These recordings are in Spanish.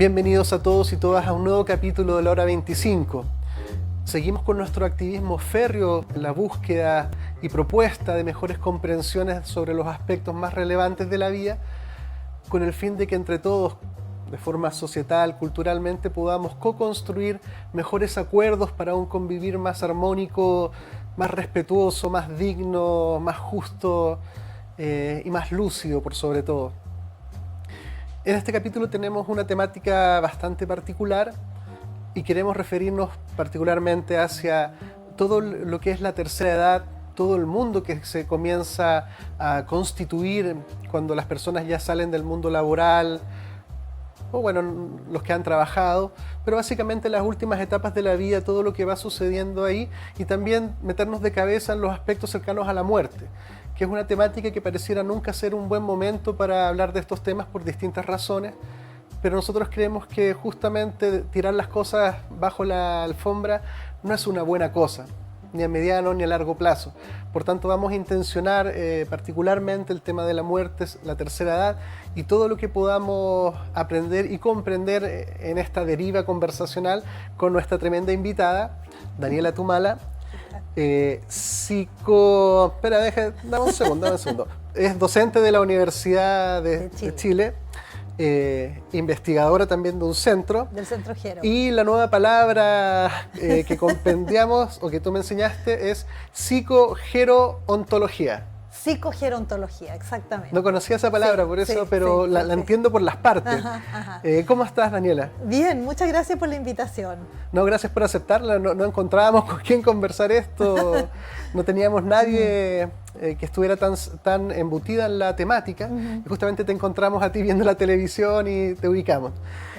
Bienvenidos a todos y todas a un nuevo capítulo de la Hora 25. Seguimos con nuestro activismo férreo en la búsqueda y propuesta de mejores comprensiones sobre los aspectos más relevantes de la vida, con el fin de que entre todos, de forma societal, culturalmente, podamos co-construir mejores acuerdos para un convivir más armónico, más respetuoso, más digno, más justo y más lúcido por sobre todo. En este capítulo tenemos una temática bastante particular y queremos referirnos particularmente hacia todo lo que es la tercera edad, todo el mundo que se comienza a constituir cuando las personas ya salen del mundo laboral, o bueno, los que han trabajado, pero básicamente las últimas etapas de la vida, todo lo que va sucediendo ahí, y también meternos de cabeza en los aspectos cercanos a la muerte, que es una temática que pareciera nunca ser un buen momento para hablar de estos temas por distintas razones, pero nosotros creemos que justamente tirar las cosas bajo la alfombra no es una buena cosa, ni a mediano ni a largo plazo. Por tanto, vamos a intencionar particularmente el tema de la muerte, la tercera edad, y todo lo que podamos aprender y comprender en esta deriva conversacional con nuestra tremenda invitada, Daniela Tumala. Dame un segundo. Es docente de la Universidad de Chile, investigadora también de un centro. Del Centro Gero. Y la nueva palabra que compendiamos o que tú me enseñaste es psicogerontología. Psicogerontología, exactamente. No conocía esa palabra, sí, por eso, sí, pero sí, la entiendo por las partes. Ajá. ¿Cómo estás, Daniela? Bien, muchas gracias por la invitación. No, gracias por aceptarla. No encontrábamos con quién conversar esto. No teníamos nadie que estuviera tan embutida en la temática. Y justamente te encontramos a ti viendo la televisión y te ubicamos.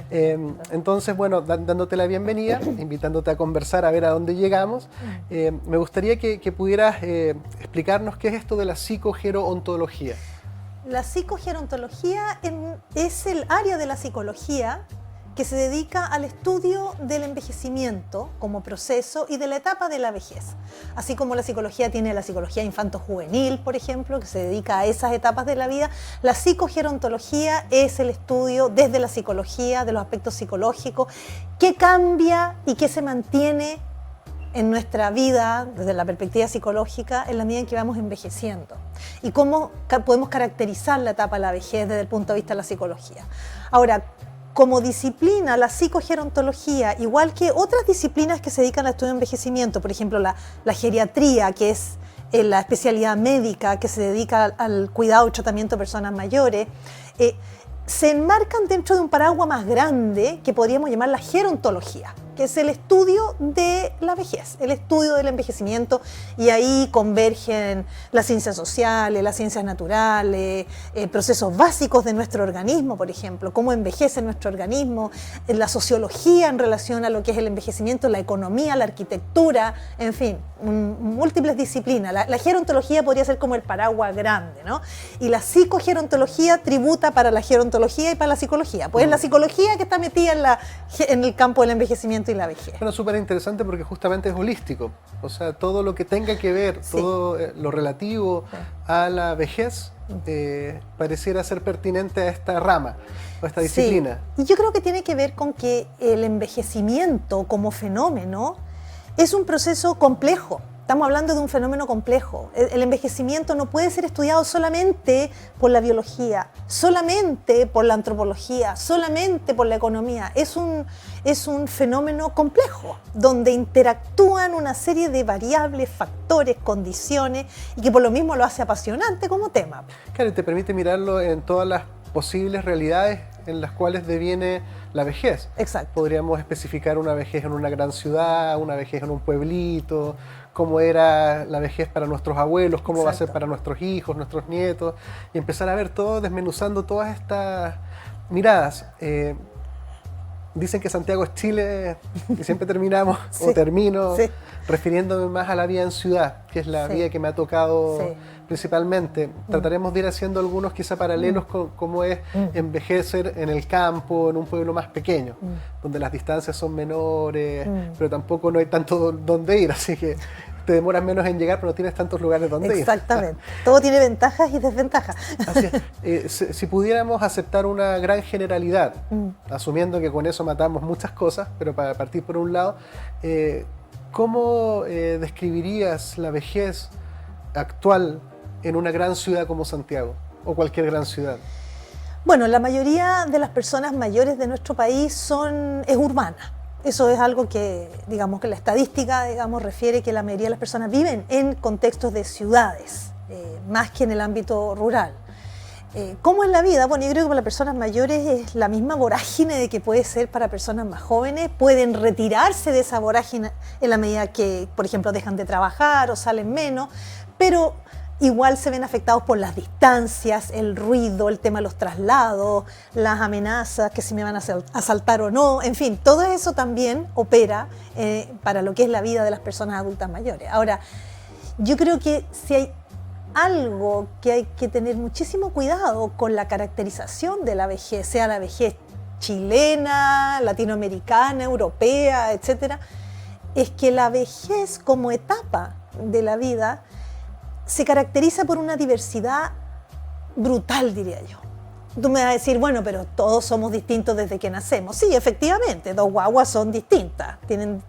Entonces, bueno, dándote la bienvenida, invitándote a conversar, a ver a dónde llegamos, me gustaría que pudieras explicarnos qué es esto de la psicogerontología. La psicogerontología es el área de la psicología que se dedica al estudio del envejecimiento como proceso y de la etapa de la vejez. Así como la psicología tiene la psicología infanto-juvenil, por ejemplo, que se dedica a esas etapas de la vida, la psicogerontología es el estudio desde la psicología, de los aspectos psicológicos, qué cambia y qué se mantiene en nuestra vida, desde la perspectiva psicológica, en la medida en que vamos envejeciendo. Y cómo podemos caracterizar la etapa de la vejez desde el punto de vista de la psicología. Ahora, como disciplina, la psicogerontología, igual que otras disciplinas que se dedican al estudio de envejecimiento, por ejemplo la geriatría, que es la especialidad médica que se dedica al cuidado y tratamiento de personas mayores, se enmarcan dentro de un paraguas más grande que podríamos llamar la gerontología, que es el estudio de la vejez, el estudio del envejecimiento, y ahí convergen las ciencias sociales, las ciencias naturales, procesos básicos de nuestro organismo, por ejemplo, cómo envejece nuestro organismo, la sociología en relación a lo que es el envejecimiento, la economía, la arquitectura, en fin, múltiples disciplinas. La gerontología podría ser como el paraguas grande, ¿no? Y la psicogerontología tributa para la gerontología y para la psicología, pues es la psicología que está metida en el campo del envejecimiento y la vejez. Bueno, súper interesante porque justamente es holístico, o sea, todo lo que tenga que ver, todo lo relativo a la vejez pareciera ser pertinente a esta rama o a esta disciplina. Y yo creo que tiene que ver con que el envejecimiento como fenómeno es un proceso complejo. Estamos hablando de un fenómeno complejo. El envejecimiento no puede ser estudiado solamente por la biología, solamente por la antropología, solamente por la economía. Es un fenómeno complejo, donde interactúan una serie de variables, factores, condiciones, y que por lo mismo lo hace apasionante como tema. Claro, y te permite mirarlo en todas las posibles realidades en las cuales deviene la vejez. Exacto. Podríamos especificar una vejez en una gran ciudad, una vejez en un pueblito, cómo era la vejez para nuestros abuelos, cómo va a ser para nuestros hijos, nuestros nietos, y empezar a ver todo, desmenuzando todas estas miradas. Dicen que Santiago es Chile, y siempre terminamos, o termino, refiriéndome más a la vida en ciudad, que es la vida que me ha tocado principalmente. Trataremos de ir haciendo algunos quizá paralelos con cómo es envejecer en el campo, en un pueblo más pequeño, donde las distancias son menores, pero tampoco no hay tanto dónde ir, así que te demoras menos en llegar, pero no tienes tantos lugares donde ir. Exactamente. Todo tiene ventajas y desventajas. Así es. Si pudiéramos aceptar una gran generalidad, asumiendo que con eso matamos muchas cosas, pero para partir por un lado, ¿cómo describirías la vejez actual en una gran ciudad como Santiago o cualquier gran ciudad? Bueno, la mayoría de las personas mayores de nuestro país es urbana. Eso es algo que, digamos, que la estadística, digamos, refiere que la mayoría de las personas viven en contextos de ciudades, más que en el ámbito rural. ¿Cómo es la vida? Bueno, yo creo que para las personas mayores es la misma vorágine de que puede ser para personas más jóvenes. Pueden retirarse de esa vorágine en la medida que, por ejemplo, dejan de trabajar o salen menos, pero igual se ven afectados por las distancias, el ruido, el tema de los traslados, las amenazas, que si me van a asaltar o no, en fin, todo eso también opera para lo que es la vida de las personas adultas mayores. Ahora, yo creo que si hay algo que hay que tener muchísimo cuidado con la caracterización de la vejez, sea la vejez chilena, latinoamericana, europea, etcétera, es que la vejez como etapa de la vida se caracteriza por una diversidad brutal, diría yo. Tú me vas a decir, bueno, pero todos somos distintos desde que nacemos. Sí, efectivamente, dos guaguas son distintas,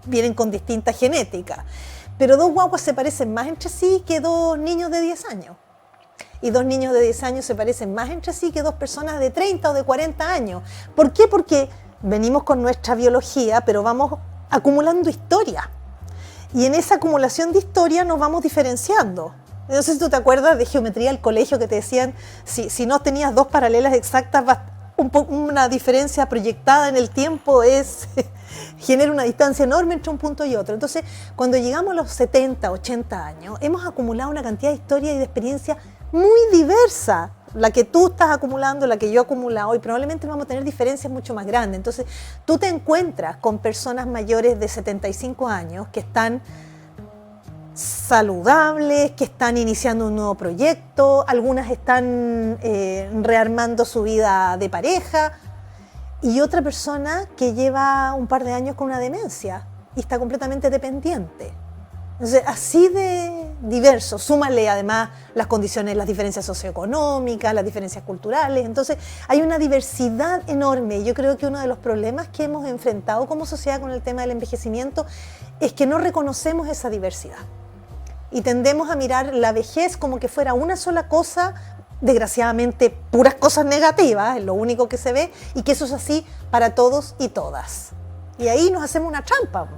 vienen con distinta genética, pero dos guaguas se parecen más entre sí que dos niños de 10 años. Y dos niños de 10 años se parecen más entre sí que dos personas de 30 o de 40 años. ¿Por qué? Porque venimos con nuestra biología, pero vamos acumulando historia. Y en esa acumulación de historia nos vamos diferenciando. No sé si tú te acuerdas de geometría del colegio que te decían, si no tenías dos paralelas exactas, una diferencia proyectada en el tiempo genera una distancia enorme entre un punto y otro. Entonces, cuando llegamos a los 70, 80 años, hemos acumulado una cantidad de historia y de experiencia muy diversa. La que tú estás acumulando, la que yo he acumulado, y probablemente vamos a tener diferencias mucho más grandes. Entonces, tú te encuentras con personas mayores de 75 años que están saludables, que están iniciando un nuevo proyecto, algunas están rearmando su vida de pareja, y otra persona que lleva un par de años con una demencia y está completamente dependiente. Entonces, así de diverso, súmale además las condiciones, las diferencias socioeconómicas, las diferencias culturales. Entonces, hay una diversidad enorme. Yo creo que uno de los problemas que hemos enfrentado como sociedad con el tema del envejecimiento es que no reconocemos esa diversidad. Y tendemos a mirar la vejez como que fuera una sola cosa, desgraciadamente puras cosas negativas, es lo único que se ve, y que eso es así para todos y todas. Y ahí nos hacemos una trampa.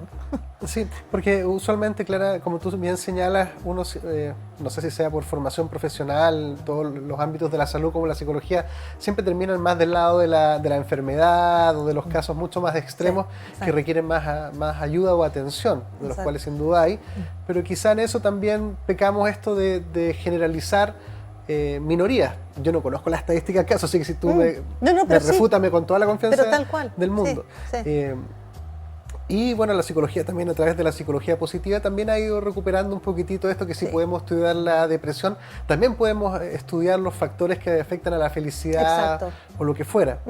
Sí, porque usualmente, Clara, como tú bien señalas, uno, no sé si sea por formación profesional, todos los ámbitos de la salud como la psicología, siempre terminan más del lado de la enfermedad o de los casos mucho más extremos, sí, que requieren más ayuda o atención, de los cuales sin duda hay, pero quizá en eso también pecamos esto de generalizar minorías. Yo no conozco la estadística del caso, así que si tú me refútame con toda la confianza del mundo. Sí, sí. Y bueno, la psicología también, a través de la psicología positiva, también ha ido recuperando un poquitito esto, que si podemos estudiar la depresión, también podemos estudiar los factores que afectan a la felicidad. Exacto. O lo que fuera.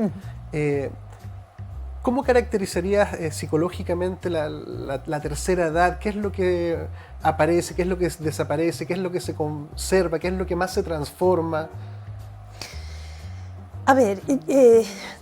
¿Cómo caracterizarías psicológicamente la tercera edad? ¿Qué es lo que aparece? ¿Qué es lo que desaparece? ¿Qué es lo que se conserva? ¿Qué es lo que más se transforma? A ver,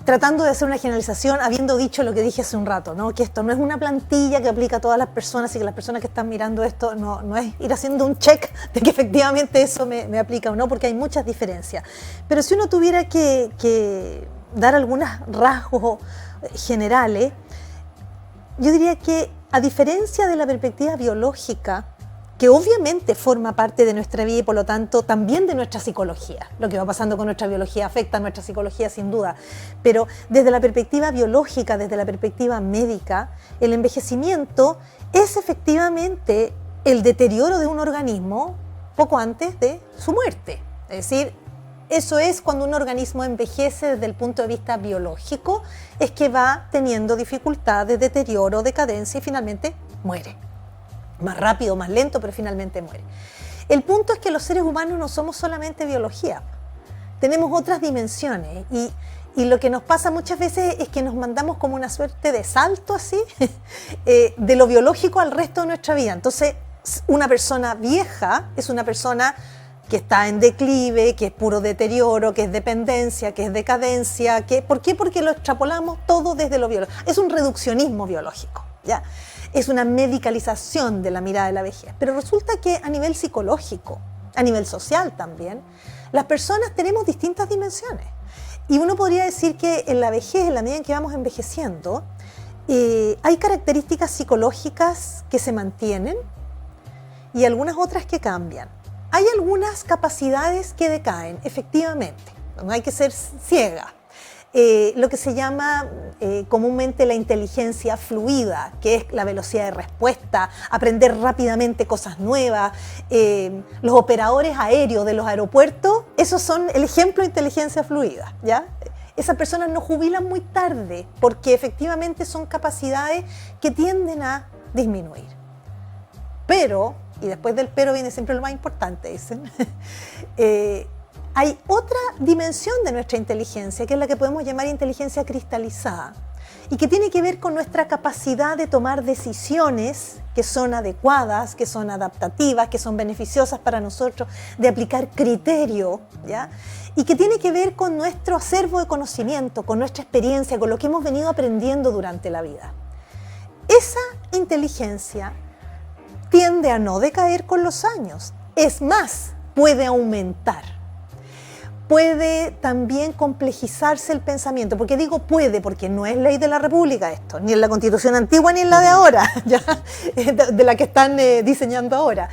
tratando de hacer una generalización, habiendo dicho lo que dije hace un rato, ¿no? Que esto no es una plantilla que aplica a todas las personas y que las personas que están mirando esto no es ir haciendo un check de que efectivamente eso me aplica o no, porque hay muchas diferencias. Pero si uno tuviera que dar algunos rasgos generales, yo diría que, a diferencia de la perspectiva biológica, que obviamente forma parte de nuestra vida y por lo tanto también de nuestra psicología. Lo que va pasando con nuestra biología afecta a nuestra psicología sin duda, pero desde la perspectiva biológica, desde la perspectiva médica, el envejecimiento es efectivamente el deterioro de un organismo poco antes de su muerte. Es decir, eso es cuando un organismo envejece desde el punto de vista biológico, es que va teniendo dificultades, deterioro, decadencia y finalmente muere. Más rápido, más lento, pero finalmente muere. El punto es que los seres humanos no somos solamente biología, tenemos otras dimensiones y lo que nos pasa muchas veces es que nos mandamos como una suerte de salto así, de lo biológico al resto de nuestra vida. Entonces, Una persona vieja es una persona que está en declive, que es puro deterioro, que es dependencia, que es decadencia. ¿Por qué? Porque lo extrapolamos todo desde lo biológico. Es un reduccionismo biológico, ¿ya? Es una medicalización de la mirada de la vejez. Pero resulta que a nivel psicológico, a nivel social también, las personas tenemos distintas dimensiones. Y uno podría decir que en la vejez, en la medida en que vamos envejeciendo, hay características psicológicas que se mantienen y algunas otras que cambian. Hay algunas capacidades que decaen, efectivamente, no hay que ser ciega. Lo que se llama comúnmente la inteligencia fluida, que es la velocidad de respuesta, aprender rápidamente cosas nuevas. Los operadores aéreos de los aeropuertos, esos son el ejemplo de inteligencia fluida, ¿ya? Esas personas no jubilan muy tarde porque efectivamente son capacidades que tienden a disminuir. Pero, y después del pero viene siempre lo más importante, dicen, hay otra dimensión de nuestra inteligencia, que es la que podemos llamar inteligencia cristalizada, y que tiene que ver con nuestra capacidad de tomar decisiones que son adecuadas, que son adaptativas, que son beneficiosas para nosotros, de aplicar criterio, ¿ya? Y que tiene que ver con nuestro acervo de conocimiento, con nuestra experiencia, con lo que hemos venido aprendiendo durante la vida. Esa inteligencia tiende a no decaer con los años, es más, puede aumentar. Puede también complejizarse el pensamiento, porque digo puede, porque no es ley de la República esto, ni en la Constitución antigua ni en la de ahora, ¿ya? De la que están diseñando ahora.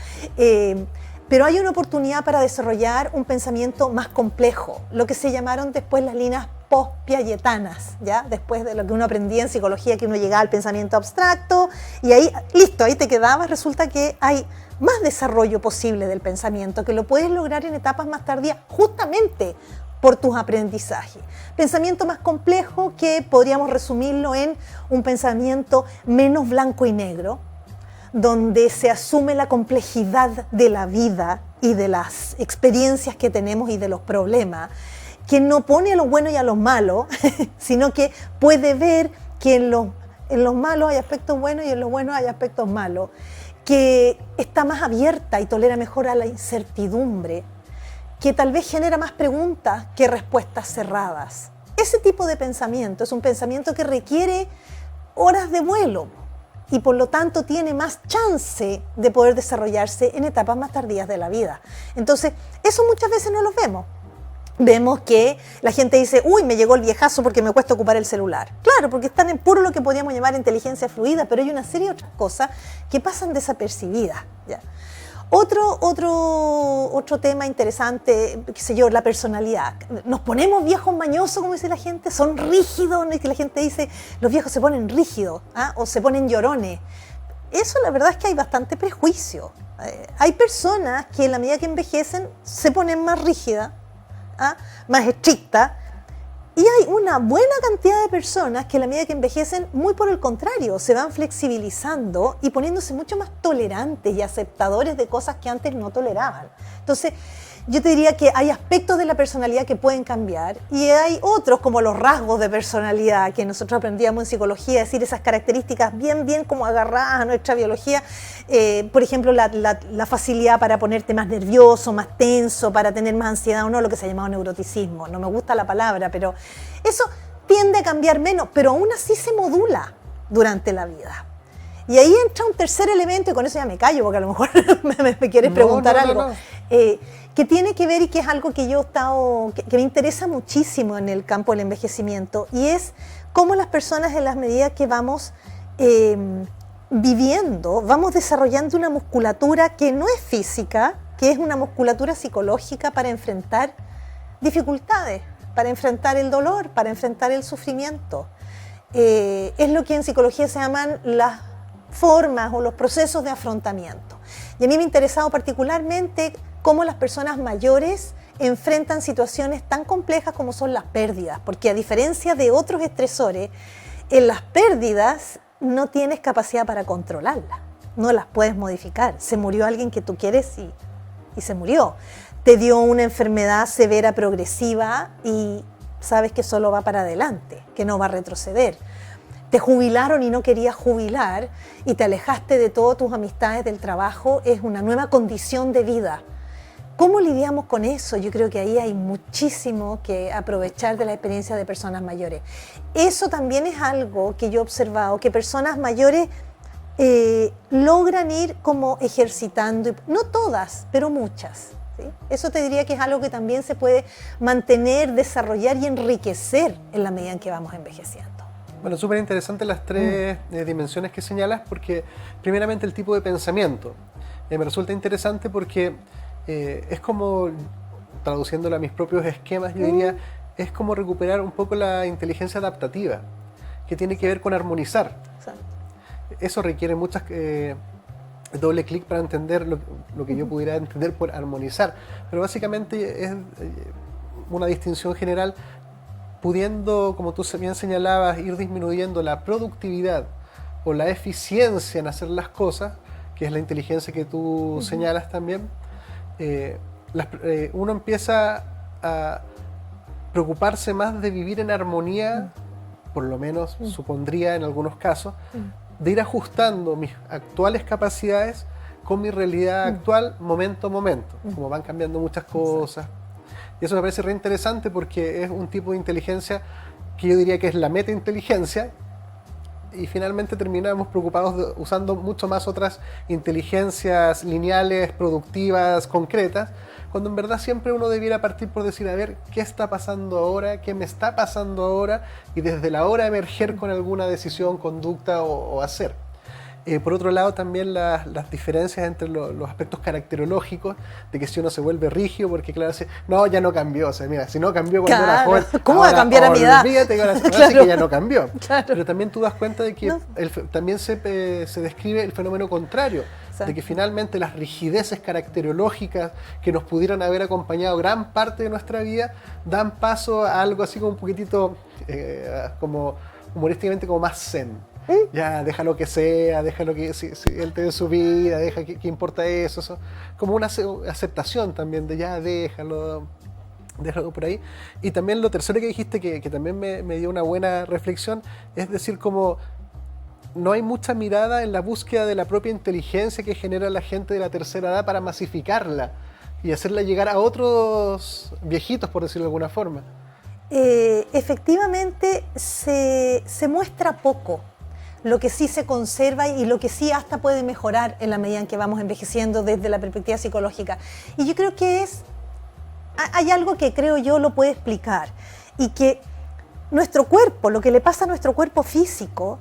Pero hay una oportunidad para desarrollar un pensamiento más complejo, lo que se llamaron después las líneas post-piagetanas, ¿ya? Después de lo que uno aprendía en psicología, que uno llegaba al pensamiento abstracto, y ahí, listo, ahí te quedabas. Resulta que hay más desarrollo posible del pensamiento, que lo puedes lograr en etapas más tardías, justamente por tus aprendizajes. Pensamiento más complejo, que podríamos resumirlo en un pensamiento menos blanco y negro, donde se asume la complejidad de la vida y de las experiencias que tenemos y de los problemas, que no pone a los buenos y a los malos, sino que puede ver que en los malos hay aspectos buenos y en los buenos hay aspectos malos, que está más abierta y tolera mejor a la incertidumbre, que tal vez genera más preguntas que respuestas cerradas. Ese tipo de pensamiento es un pensamiento que requiere horas de vuelo y por lo tanto tiene más chance de poder desarrollarse en etapas más tardías de la vida. Entonces, eso muchas veces no lo vemos. Vemos que la gente dice, uy, me llegó el viejazo porque me cuesta ocupar el celular. Claro, porque están en puro lo que podríamos llamar inteligencia fluida, pero hay una serie de otras cosas que pasan desapercibidas, ¿ya? Otro tema interesante, qué sé yo, la personalidad. Nos ponemos viejos mañosos, como dice la gente, son rígidos, que la gente dice, los viejos se ponen rígidos, ¿ah? O se ponen llorones. Eso la verdad es que hay bastante prejuicio. Hay personas que en la medida que envejecen se ponen más rígidas, ¿ah? Más estricta, y hay una buena cantidad de personas que a la medida que envejecen, muy por el contrario, se van flexibilizando y poniéndose mucho más tolerantes y aceptadores de cosas que antes no toleraban. Entonces, yo te diría que hay aspectos de la personalidad que pueden cambiar y hay otros, como los rasgos de personalidad que nosotros aprendíamos en psicología, es decir, esas características bien como agarradas a nuestra biología. Por ejemplo, la facilidad para ponerte más nervioso, más tenso, para tener más ansiedad o no, lo que se ha llamado neuroticismo. No me gusta la palabra, pero eso tiende a cambiar menos, pero aún así se modula durante la vida. Y ahí entra un tercer elemento, y con eso ya me callo, porque a lo mejor me quieres preguntar algo. Que tiene que ver y que es algo que yo he estado, que me interesa muchísimo en el campo del envejecimiento, y es cómo las personas, en las medidas que vamos viviendo, vamos desarrollando una musculatura que no es física, que es una musculatura psicológica para enfrentar dificultades, para enfrentar el dolor, para enfrentar el sufrimiento. Es lo que en psicología se llaman las formas o los procesos de afrontamiento. Y a mí me ha interesado particularmente cómo las personas mayores enfrentan situaciones tan complejas como son las pérdidas, porque a diferencia de otros estresores, en las pérdidas no tienes capacidad para controlarlas, no las puedes modificar. Se murió alguien que tú quieres y se murió. Te dio una enfermedad severa progresiva y sabes que solo va para adelante, que no va a retroceder. te jubilaron y no querías jubilar y te alejaste de todas tus amistades del trabajo, es una nueva condición de vida. ¿Cómo lidiamos con eso? Yo creo que ahí hay muchísimo que aprovechar de la experiencia de personas mayores. Eso también es algo que yo he observado, que personas mayores logran ir como ejercitando, no todas, pero muchas. ¿Sí? Eso te diría que es algo que también se puede mantener, desarrollar y enriquecer en la medida en que vamos envejeciendo. Bueno, súper interesante las tres dimensiones que señalas, porque primeramente el tipo de pensamiento. Me resulta interesante porque es como, traduciéndolo a mis propios esquemas, yo diría, es como recuperar un poco la inteligencia adaptativa, que tiene que ver con armonizar. Exacto. Eso requiere muchas doble clic para entender lo que yo pudiera entender por armonizar, pero básicamente es una distinción general, pudiendo, como tú bien señalabas, ir disminuyendo la productividad o la eficiencia en hacer las cosas, que es la inteligencia que tú señalas también. Uno empieza a preocuparse más de vivir en armonía, por lo menos supondría en algunos casos, de ir ajustando mis actuales capacidades con mi realidad actual, momento a momento, como van cambiando muchas cosas. Y eso me parece re interesante porque es un tipo de inteligencia que yo diría que es la metainteligencia, y finalmente terminamos preocupados usando mucho más otras inteligencias lineales, productivas, concretas, cuando en verdad siempre uno debiera partir por decir, a ver, ¿qué está pasando ahora? ¿Qué me está pasando ahora? Y desde la hora emerger con alguna decisión, conducta o hacer. Por otro lado, también las diferencias entre los aspectos caracterológicos, de que si uno se vuelve rígido, porque claro, no, ya no cambió, o sea, mira, si no cambió cuando era joven, ¿cómo va a cambiar a mi edad? Olvídate que ahora Claro. que ya no cambió. Claro. Pero también tú das cuenta de que también se describe el fenómeno contrario, Exacto. de que finalmente las rigideces caracterológicas que nos pudieran haber acompañado gran parte de nuestra vida, dan paso a algo así como un poquitito, como humorísticamente como más zen. Ya, déjalo que sea, déjalo que si él te dé su vida, deja que importa eso, como una aceptación también de ya, déjalo por ahí. Y también lo tercero que dijiste, que también me dio una buena reflexión, es decir, como no hay mucha mirada en la búsqueda de la propia inteligencia que genera la gente de la tercera edad para masificarla y hacerla llegar a otros viejitos, por decirlo de alguna forma. Efectivamente se muestra poco lo que sí se conserva y lo que sí hasta puede mejorar en la medida en que vamos envejeciendo desde la perspectiva psicológica. Y yo creo que hay algo que creo yo lo puede explicar, y que nuestro cuerpo, lo que le pasa a nuestro cuerpo físico,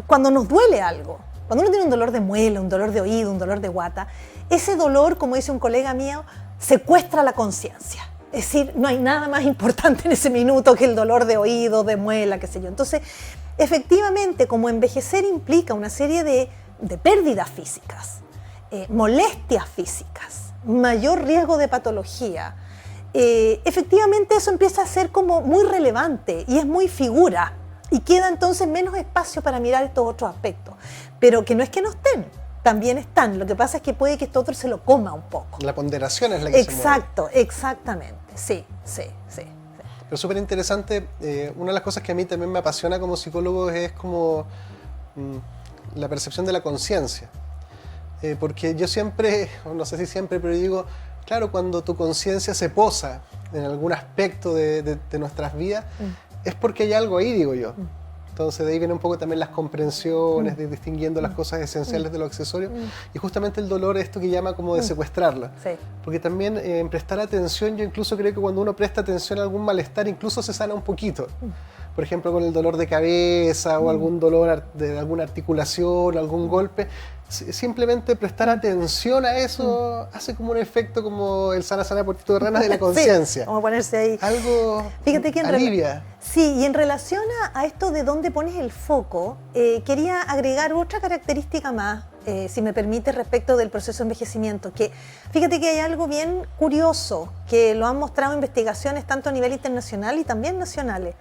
cuando nos duele algo, cuando uno tiene un dolor de muela, un dolor de oído, un dolor de guata, ese dolor, como dice un colega mío, secuestra la conciencia. Es decir, no hay nada más importante en ese minuto que el dolor de oído, de muela, qué sé yo. Entonces, efectivamente, como envejecer implica una serie de pérdidas físicas, molestias físicas, mayor riesgo de patología, efectivamente eso empieza a ser como muy relevante y es muy figura, y queda entonces menos espacio para mirar estos otros aspectos. Pero que no es que no estén, también están. Lo que pasa es que puede que esto otro se lo coma un poco. La ponderación es la que se mueve. Exacto, exactamente. Sí. Pero súper interesante, una de las cosas que a mí también me apasiona como psicólogo es como la percepción de la conciencia. Porque yo siempre, no sé si siempre, pero digo, claro, cuando tu conciencia se posa en algún aspecto de nuestras vidas, es porque hay algo ahí, digo yo. Entonces de ahí viene un poco también las comprensiones, de distinguiendo las cosas esenciales de lo accesorio. Y justamente el dolor es esto que llama como de secuestrarla. Sí. Porque también en prestar atención, yo incluso creo que cuando uno presta atención a algún malestar, incluso se sana un poquito. Por ejemplo, con el dolor de cabeza o algún dolor de alguna articulación, algún golpe. Simplemente prestar atención a eso hace como un efecto como el sana portito de rana de la conciencia. Sí, como ponerse ahí. Algo Fíjate que alivia. Sí, y en relación a esto de dónde pones el foco, quería agregar otra característica más, si me permite, respecto del proceso de envejecimiento. Que fíjate que hay algo bien curioso, que lo han mostrado investigaciones tanto a nivel internacional y también nacionales.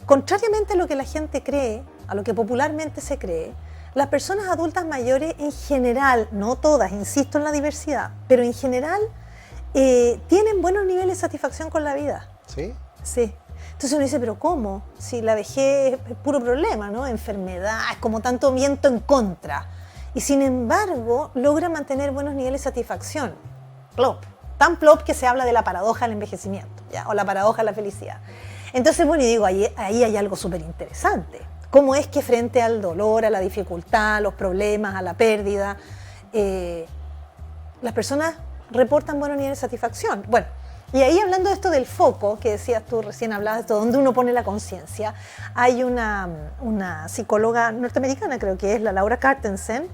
Contrariamente a lo que la gente cree, a lo que popularmente se cree, las personas adultas mayores en general, no todas, insisto en la diversidad, pero en general tienen buenos niveles de satisfacción con la vida. ¿Sí? Sí. Entonces uno dice, pero ¿cómo? Si la vejez es puro problema, ¿no? Enfermedad, es como tanto viento en contra. Y sin embargo, logra mantener buenos niveles de satisfacción. Plop. Tan plop que se habla de la paradoja del envejecimiento, ¿ya? O la paradoja de la felicidad. Entonces, bueno, y digo, ahí hay algo súper interesante. ¿Cómo es que frente al dolor, a la dificultad, a los problemas, a la pérdida, las personas reportan buenos niveles de satisfacción? Bueno, y ahí hablando de esto del foco, que decías tú recién, hablabas de esto, donde uno pone la conciencia, hay una psicóloga norteamericana, creo que es la Laura Carstensen,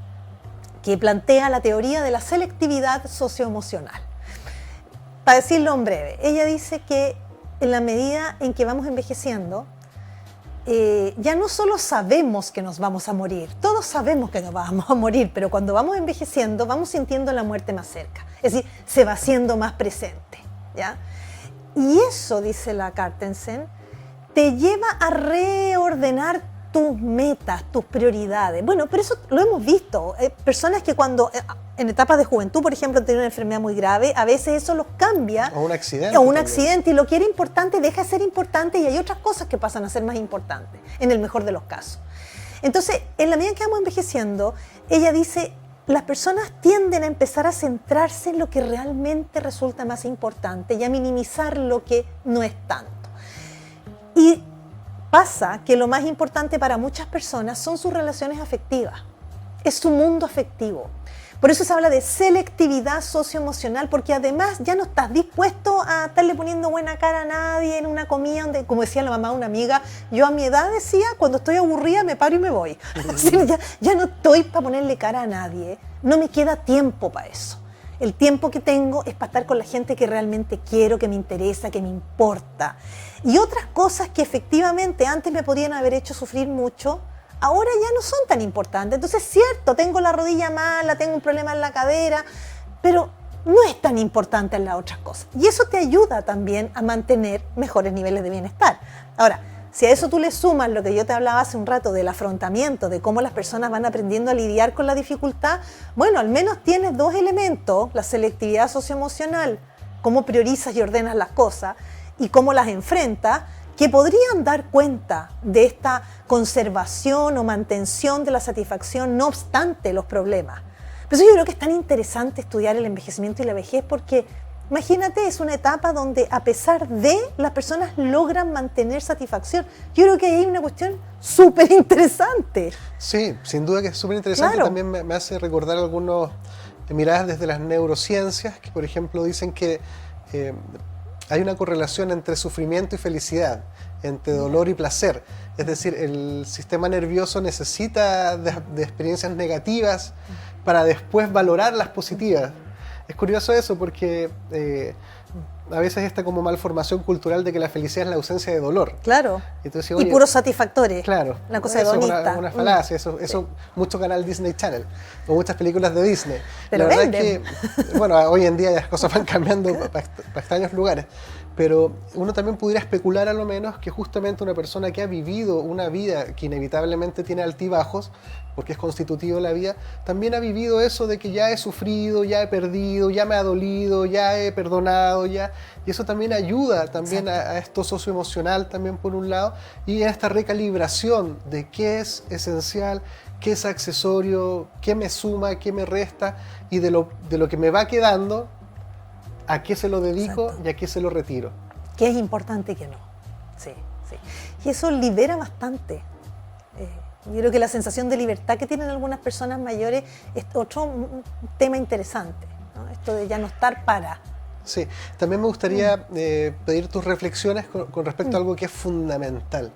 que plantea la teoría de la selectividad socioemocional. Para decirlo en breve, ella dice que en la medida en que vamos envejeciendo, ya no solo sabemos que nos vamos a morir, todos sabemos que nos vamos a morir, pero cuando vamos envejeciendo vamos sintiendo la muerte más cerca, es decir, se va haciendo más presente, ¿ya? Y eso, dice la Carstensen, te lleva a reordenar tus metas, tus prioridades. Bueno, pero eso lo hemos visto. Personas que cuando, en etapas de juventud, por ejemplo, tienen una enfermedad muy grave, a veces eso los cambia. O un accidente. O un accidente, y lo que era importante deja de ser importante, y hay otras cosas que pasan a ser más importantes, en el mejor de los casos. Entonces, en la medida que vamos envejeciendo, ella dice, las personas tienden a empezar a centrarse en lo que realmente resulta más importante y a minimizar lo que no es tanto. Y pasa que lo más importante para muchas personas son sus relaciones afectivas, es su mundo afectivo. Por eso se habla de selectividad socioemocional, porque además ya no estás dispuesto a estarle poniendo buena cara a nadie en una comida donde, como decía la mamá de una amiga, yo a mi edad decía, cuando estoy aburrida me paro y me voy. Así, ya no estoy para ponerle cara a nadie, no me queda tiempo para eso. El tiempo que tengo es para estar con la gente que realmente quiero, que me interesa, que me importa. Y otras cosas que efectivamente antes me podían haber hecho sufrir mucho, ahora ya no son tan importantes. Entonces, cierto, tengo la rodilla mala, tengo un problema en la cadera, pero no es tan importante en las otras cosas. Y eso te ayuda también a mantener mejores niveles de bienestar. Ahora, si a eso tú le sumas lo que yo te hablaba hace un rato del afrontamiento, de cómo las personas van aprendiendo a lidiar con la dificultad, bueno, al menos tienes dos elementos, la selectividad socioemocional, cómo priorizas y ordenas las cosas y cómo las enfrentas, que podrían dar cuenta de esta conservación o mantención de la satisfacción no obstante los problemas. Por eso yo creo que es tan interesante estudiar el envejecimiento y la vejez, porque imagínate, es una etapa donde a pesar de las personas logran mantener satisfacción. Yo creo que ahí hay una cuestión súper interesante. Sí, sin duda que es súper interesante. Claro. También me hace recordar algunas miradas desde las neurociencias, que por ejemplo dicen que hay una correlación entre sufrimiento y felicidad, entre dolor y placer. Es decir, el sistema nervioso necesita de experiencias negativas para después valorar las positivas. Es curioso eso porque a veces está como malformación cultural de que la felicidad es la ausencia de dolor. Claro. Entonces, y puros satisfactores. Claro. La cosa eso hedonista. es una falacia. Eso mucho canal Disney Channel o muchas películas de Disney. Pero la verdad venden. que, bueno, hoy en día las cosas van cambiando para extraños lugares. Pero uno también pudiera especular a lo menos que justamente una persona que ha vivido una vida que inevitablemente tiene altibajos, porque es constitutivo de la vida, también ha vivido eso de que ya he sufrido, ya he perdido, ya me ha dolido, ya he perdonado, ya, y eso también ayuda también a esto socioemocional también por un lado, y a esta recalibración de qué es esencial, qué es accesorio, qué me suma, qué me resta, y de lo que me va quedando, a qué se lo dedico. Exacto. Y a qué se lo retiro. ¿Qué es importante y qué no? Sí, sí. Y eso libera bastante. Yo creo que la sensación de libertad que tienen algunas personas mayores es otro tema interesante, ¿no? Esto de ya no estar para. Sí, también me gustaría pedir tus reflexiones con respecto a algo que es fundamental,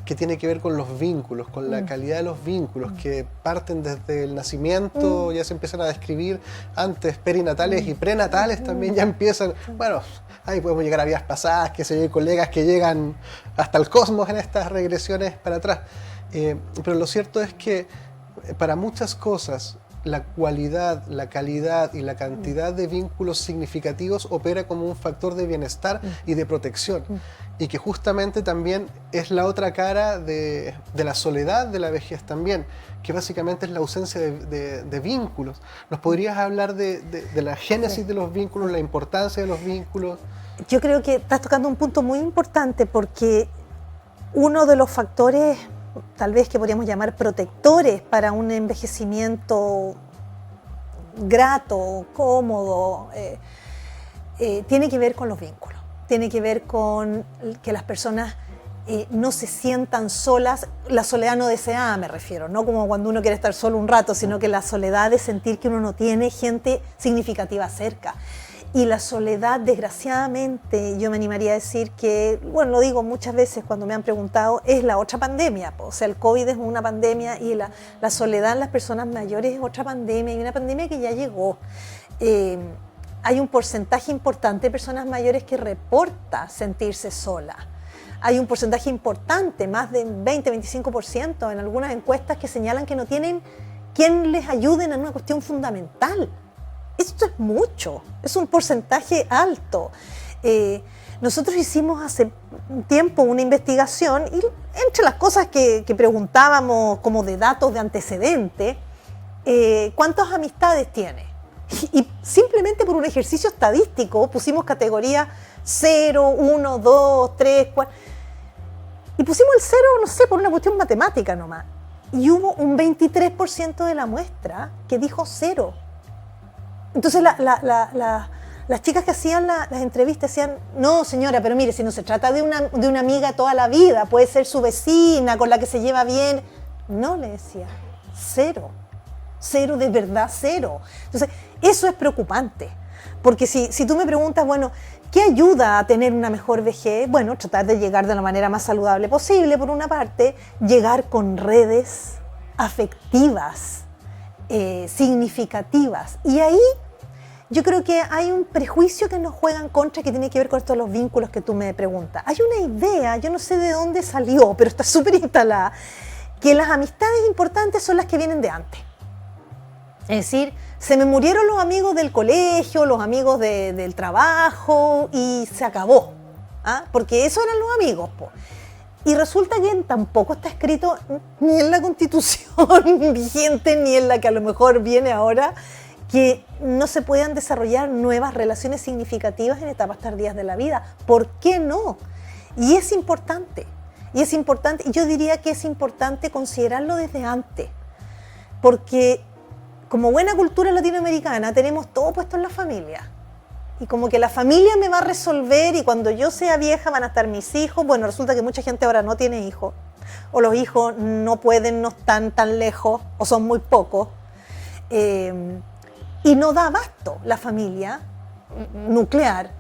que tiene que ver con los vínculos, con la calidad de los vínculos, que parten desde el nacimiento, ya se empiezan a describir antes, perinatales y prenatales también ya empiezan, bueno, ahí podemos llegar a vidas pasadas, que sé yo, hay colegas que llegan hasta el cosmos en estas regresiones para atrás. Pero lo cierto es que para muchas cosas la cualidad, la calidad y la cantidad de vínculos significativos opera como un factor de bienestar y de protección, y que justamente también es la otra cara de la soledad de la vejez también, que básicamente es la ausencia de vínculos. ¿Nos podrías hablar de la génesis de los vínculos, la importancia de los vínculos? Yo creo que estás tocando un punto muy importante porque uno de los factores, tal vez que podríamos llamar protectores para un envejecimiento grato, cómodo, tiene que ver con los vínculos, tiene que ver con que las personas no se sientan solas, la soledad no deseada me refiero, no como cuando uno quiere estar solo un rato, sino que la soledad de sentir que uno no tiene gente significativa cerca. Y la soledad, desgraciadamente, yo me animaría a decir que, bueno, lo digo muchas veces cuando me han preguntado, es la otra pandemia. O sea, el COVID es una pandemia y la soledad en las personas mayores es otra pandemia, y una pandemia que ya llegó. Hay un porcentaje importante de personas mayores que reporta sentirse sola. Hay un porcentaje importante, más de 20-25% en algunas encuestas, que señalan que no tienen quien les ayude en una cuestión fundamental. Esto es mucho, es un porcentaje alto. Nosotros hicimos hace un tiempo una investigación y entre las cosas que preguntábamos como de datos de antecedente, ¿cuántas amistades tiene? Y simplemente por un ejercicio estadístico pusimos categoría 0, 1, 2, 3, 4. Y pusimos el 0, no sé, por una cuestión matemática nomás. Y hubo un 23% de la muestra que dijo 0. Entonces las chicas que hacían las entrevistas decían, no señora, pero mire, si no se trata de una amiga toda la vida, puede ser su vecina con la que se lleva bien. No, le decía, 0. 0, de verdad 0. Entonces, eso es preocupante. Porque si tú me preguntas, bueno, ¿qué ayuda a tener una mejor vejez? Bueno, tratar de llegar de la manera más saludable posible, por una parte, llegar con redes afectivas, significativas. Y ahí yo creo que hay un prejuicio que nos juega en contra, que tiene que ver con estos los vínculos que tú me preguntas. Hay una idea, yo no sé de dónde salió, pero está súper instalada, que las amistades importantes son las que vienen de antes. Es decir, se me murieron los amigos del colegio, los amigos del trabajo y se acabó. ¿Ah? Porque esos eran los amigos, po. Y resulta que tampoco está escrito ni en la Constitución vigente, ni en la que a lo mejor viene ahora, que no se puedan desarrollar nuevas relaciones significativas en etapas tardías de la vida. ¿Por qué no? Y es importante. Y yo diría que es importante considerarlo desde antes. Porque como buena cultura latinoamericana tenemos todo puesto en la familia. Y como que la familia me va a resolver, y cuando yo sea vieja van a estar mis hijos. Bueno, resulta que mucha gente ahora no tiene hijos, o los hijos no pueden, no están tan lejos, o son muy pocos, y no da abasto la familia nuclear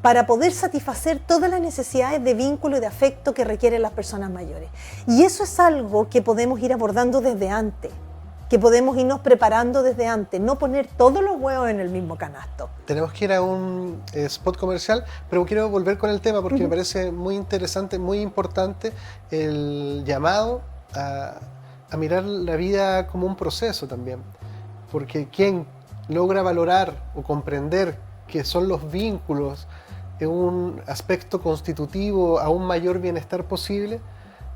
para poder satisfacer todas las necesidades de vínculo y de afecto que requieren las personas mayores. Y eso es algo que podemos ir abordando desde antes, que podemos irnos preparando desde antes, no poner todos los huevos en el mismo canasto. Tenemos que ir a un spot comercial, pero quiero volver con el tema porque me parece muy interesante, muy importante el llamado a mirar la vida como un proceso también. Porque quien logra valorar o comprender que son los vínculos en un aspecto constitutivo a un mayor bienestar posible,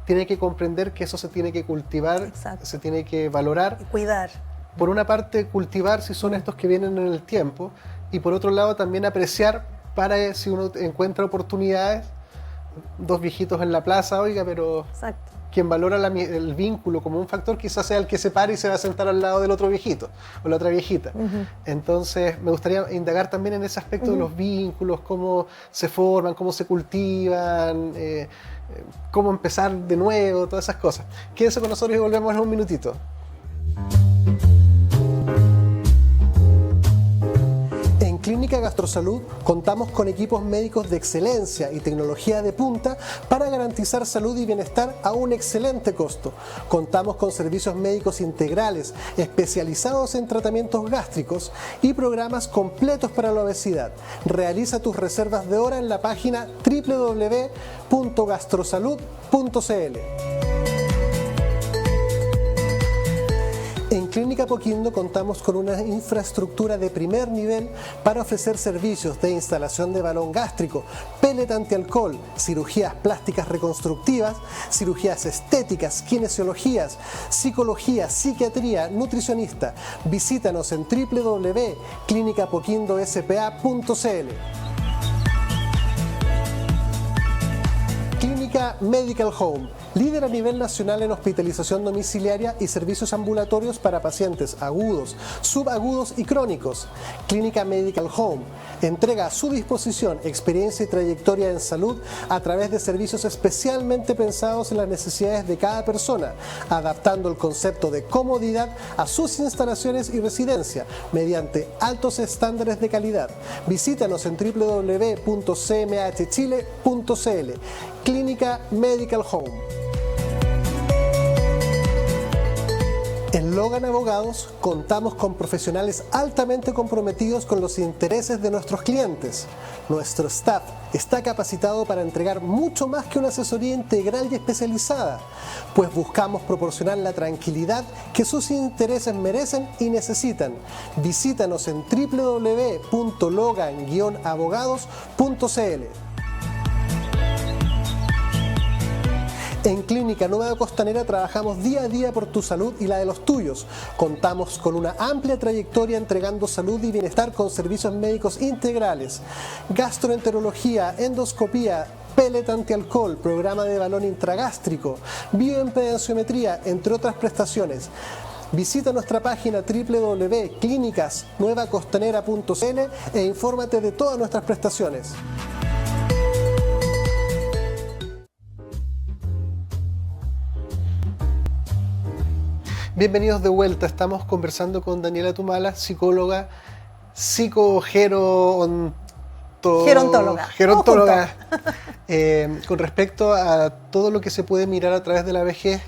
tiene que comprender que eso se tiene que cultivar, exacto, se tiene que valorar. Y cuidar. Por una parte, cultivar si son estos que vienen en el tiempo, y por otro lado también apreciar para si uno encuentra oportunidades. Dos viejitos en la plaza, oiga, pero exacto, quien valora el vínculo como un factor quizás sea el que se para y se va a sentar al lado del otro viejito o la otra viejita. Entonces me gustaría indagar también en ese aspecto de los vínculos, cómo se forman, cómo se cultivan, cómo empezar de nuevo, todas esas cosas. Quédense con nosotros y volvemos en un minutito. En Clínica Gastrosalud contamos con equipos médicos de excelencia y tecnología de punta para garantizar salud y bienestar a un excelente costo. Contamos con servicios médicos integrales especializados en tratamientos gástricos y programas completos para la obesidad. Realiza tus reservas de hora en la página www.gastrosalud.cl. En Clínica Apoquindo contamos con una infraestructura de primer nivel para ofrecer servicios de instalación de balón gástrico, pellet antialcohol, cirugías plásticas reconstructivas, cirugías estéticas, kinesiologías, psicología, psiquiatría, nutricionista. Visítanos en www.clinicapoquindospa.cl. Clínica Medical Home, líder a nivel nacional en hospitalización domiciliaria y servicios ambulatorios para pacientes agudos, subagudos y crónicos. Clínica Medical Home entrega a su disposición experiencia y trayectoria en salud a través de servicios especialmente pensados en las necesidades de cada persona, adaptando el concepto de comodidad a sus instalaciones y residencia mediante altos estándares de calidad. Visítanos en www.cmhchile.cl. Clínica Medical Home. En Logan Abogados contamos con profesionales altamente comprometidos con los intereses de nuestros clientes. Nuestro staff está capacitado para entregar mucho más que una asesoría integral y especializada, pues buscamos proporcionar la tranquilidad que sus intereses merecen y necesitan. Visítanos en www.logan-abogados.cl. En Clínica Nueva Costanera trabajamos día a día por tu salud y la de los tuyos. Contamos con una amplia trayectoria entregando salud y bienestar con servicios médicos integrales, gastroenterología, endoscopía, pellet antialcohol, programa de balón intragástrico, bioimpedenciometría, entre otras prestaciones. Visita nuestra página www.clinicasnuevacostanera.cl e infórmate de todas nuestras prestaciones. Bienvenidos de vuelta, estamos conversando con Daniela Tumala, psicóloga, gerontóloga, con respecto a todo lo que se puede mirar a través de la vejez,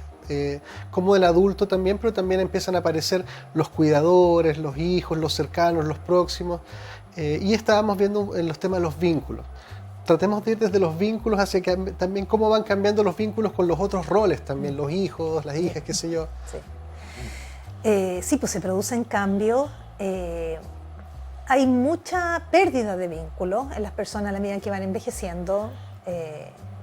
como del adulto también, pero también empiezan a aparecer los cuidadores, los hijos, los cercanos, los próximos, y estábamos viendo en los temas de los vínculos. Tratemos de ir desde los vínculos hacia que también cómo van cambiando los vínculos con los otros roles también, los hijos, las hijas, qué sé yo. Sí. Sí, pues se producen cambios. Hay mucha pérdida de vínculos en las personas a la medida que van envejeciendo.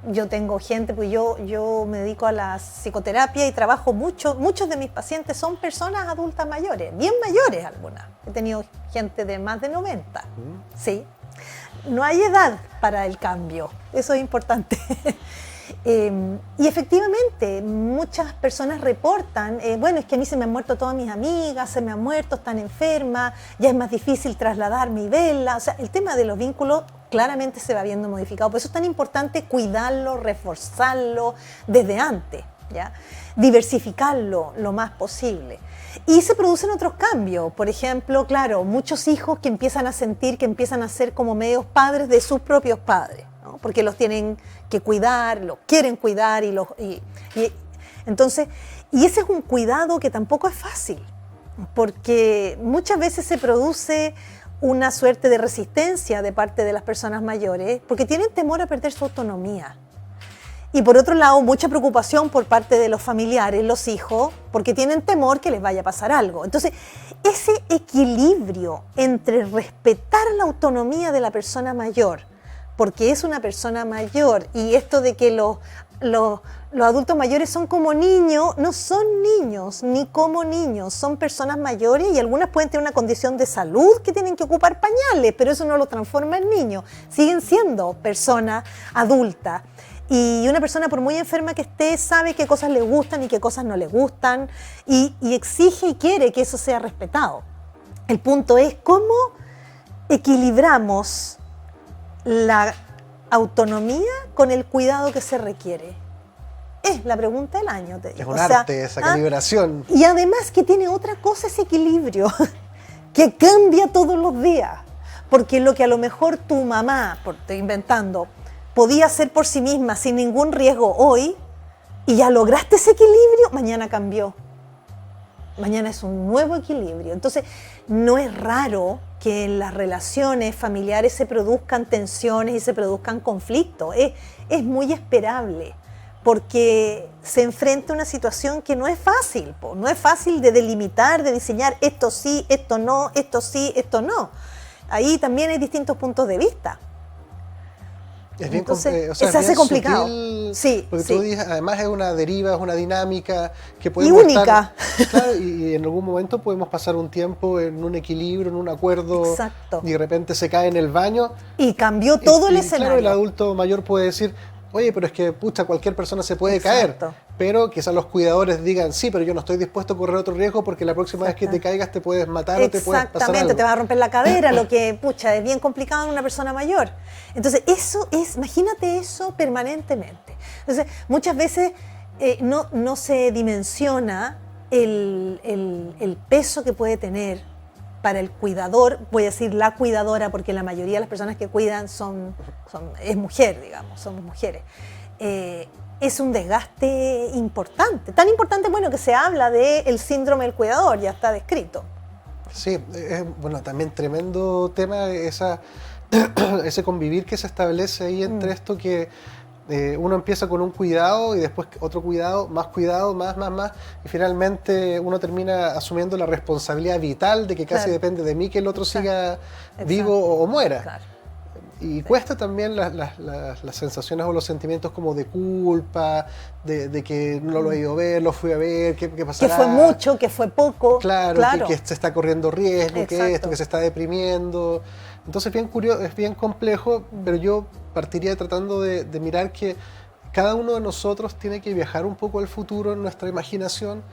Yo tengo gente, pues yo me dedico a la psicoterapia y trabajo mucho. Muchos de mis pacientes son personas adultas mayores, bien mayores algunas. He tenido gente de más de 90. Sí. No hay edad para el cambio, eso es importante. Y efectivamente, muchas personas reportan, bueno, es que a mí se me han muerto todas mis amigas, se me han muerto, están enfermas, ya es más difícil trasladarme y verla. O sea, el tema de los vínculos claramente se va viendo modificado. Por eso es tan importante cuidarlo, reforzarlo desde antes, ¿ya? Diversificarlo lo más posible. Y se producen otros cambios. Por ejemplo, claro, muchos hijos que empiezan a sentir que empiezan a ser como medios padres de sus propios padres, ¿no? Porque los tienen que cuidar, los quieren cuidar entonces, y ese es un cuidado que tampoco es fácil, porque muchas veces se produce una suerte de resistencia de parte de las personas mayores porque tienen temor a perder su autonomía. Y por otro lado, mucha preocupación por parte de los familiares, los hijos, porque tienen temor que les vaya a pasar algo. Entonces, ese equilibrio entre respetar la autonomía de la persona mayor, porque es una persona mayor, y esto de que los adultos mayores son como niños, no son niños, ni como niños, son personas mayores y algunas pueden tener una condición de salud que tienen que ocupar pañales, pero eso no los transforma en niños, siguen siendo personas adultas. Y una persona, por muy enferma que esté, sabe qué cosas le gustan y qué cosas no le gustan y exige y quiere que eso sea respetado. El punto es cómo equilibramos la autonomía con el cuidado que se requiere. Es la pregunta del año, te digo. Es un arte, esa calibración. Y además que tiene otra cosa ese equilibrio, que cambia todos los días. Porque lo que a lo mejor tu mamá, por estoy inventando, podía hacer por sí misma sin ningún riesgo hoy, y ya lograste ese equilibrio, mañana cambió. Mañana es un nuevo equilibrio. Entonces, no es raro que en las relaciones familiares se produzcan tensiones y se produzcan conflictos. Es muy esperable, porque se enfrenta a una situación que no es fácil. No es fácil de delimitar, de diseñar esto sí, esto no, esto sí, esto no. Ahí también hay distintos puntos de vista. Es bien, entonces, se hace complicado. Sutil, sí, porque sí. tú dices, además es una deriva, es una dinámica que puede y única. Claro, y en algún momento podemos pasar un tiempo en un equilibrio, en un acuerdo. Exacto. Y de repente se cae en el baño. Y cambió todo el escenario. Claro, el adulto mayor puede decir, Oye, pero es que, pucha, cualquier persona se puede Exacto. caer. Pero quizás los cuidadores digan, sí, pero yo no estoy dispuesto a correr otro riesgo porque la próxima vez que te caigas te puedes matar o te puedes pasar algo. Exactamente, te vas a romper la cadera, lo que, pucha, es bien complicado en una persona mayor. Entonces, eso es, imagínate eso permanentemente. Entonces, muchas veces no se dimensiona el peso que puede tener para el cuidador, voy a decir la cuidadora, porque la mayoría de las personas que cuidan es mujer, digamos, somos mujeres. Es un desgaste importante, tan importante, bueno, que se habla del síndrome del cuidador, ya está descrito. Sí, bueno, también tremendo tema ese convivir que se establece ahí entre esto que uno empieza con un cuidado y después otro cuidado, más, y finalmente uno termina asumiendo la responsabilidad vital de que casi depende de mí que el otro siga vivo o muera. Claro. Y cuesta también las sensaciones o los sentimientos como de culpa, de que no lo he ido a ver, lo fui a ver, qué pasará. Que fue mucho, que fue poco. Claro. Que se está corriendo riesgo, que se está deprimiendo. Entonces es bien complejo, pero yo partiría tratando de mirar que cada uno de nosotros tiene que viajar un poco al futuro en nuestra imaginación,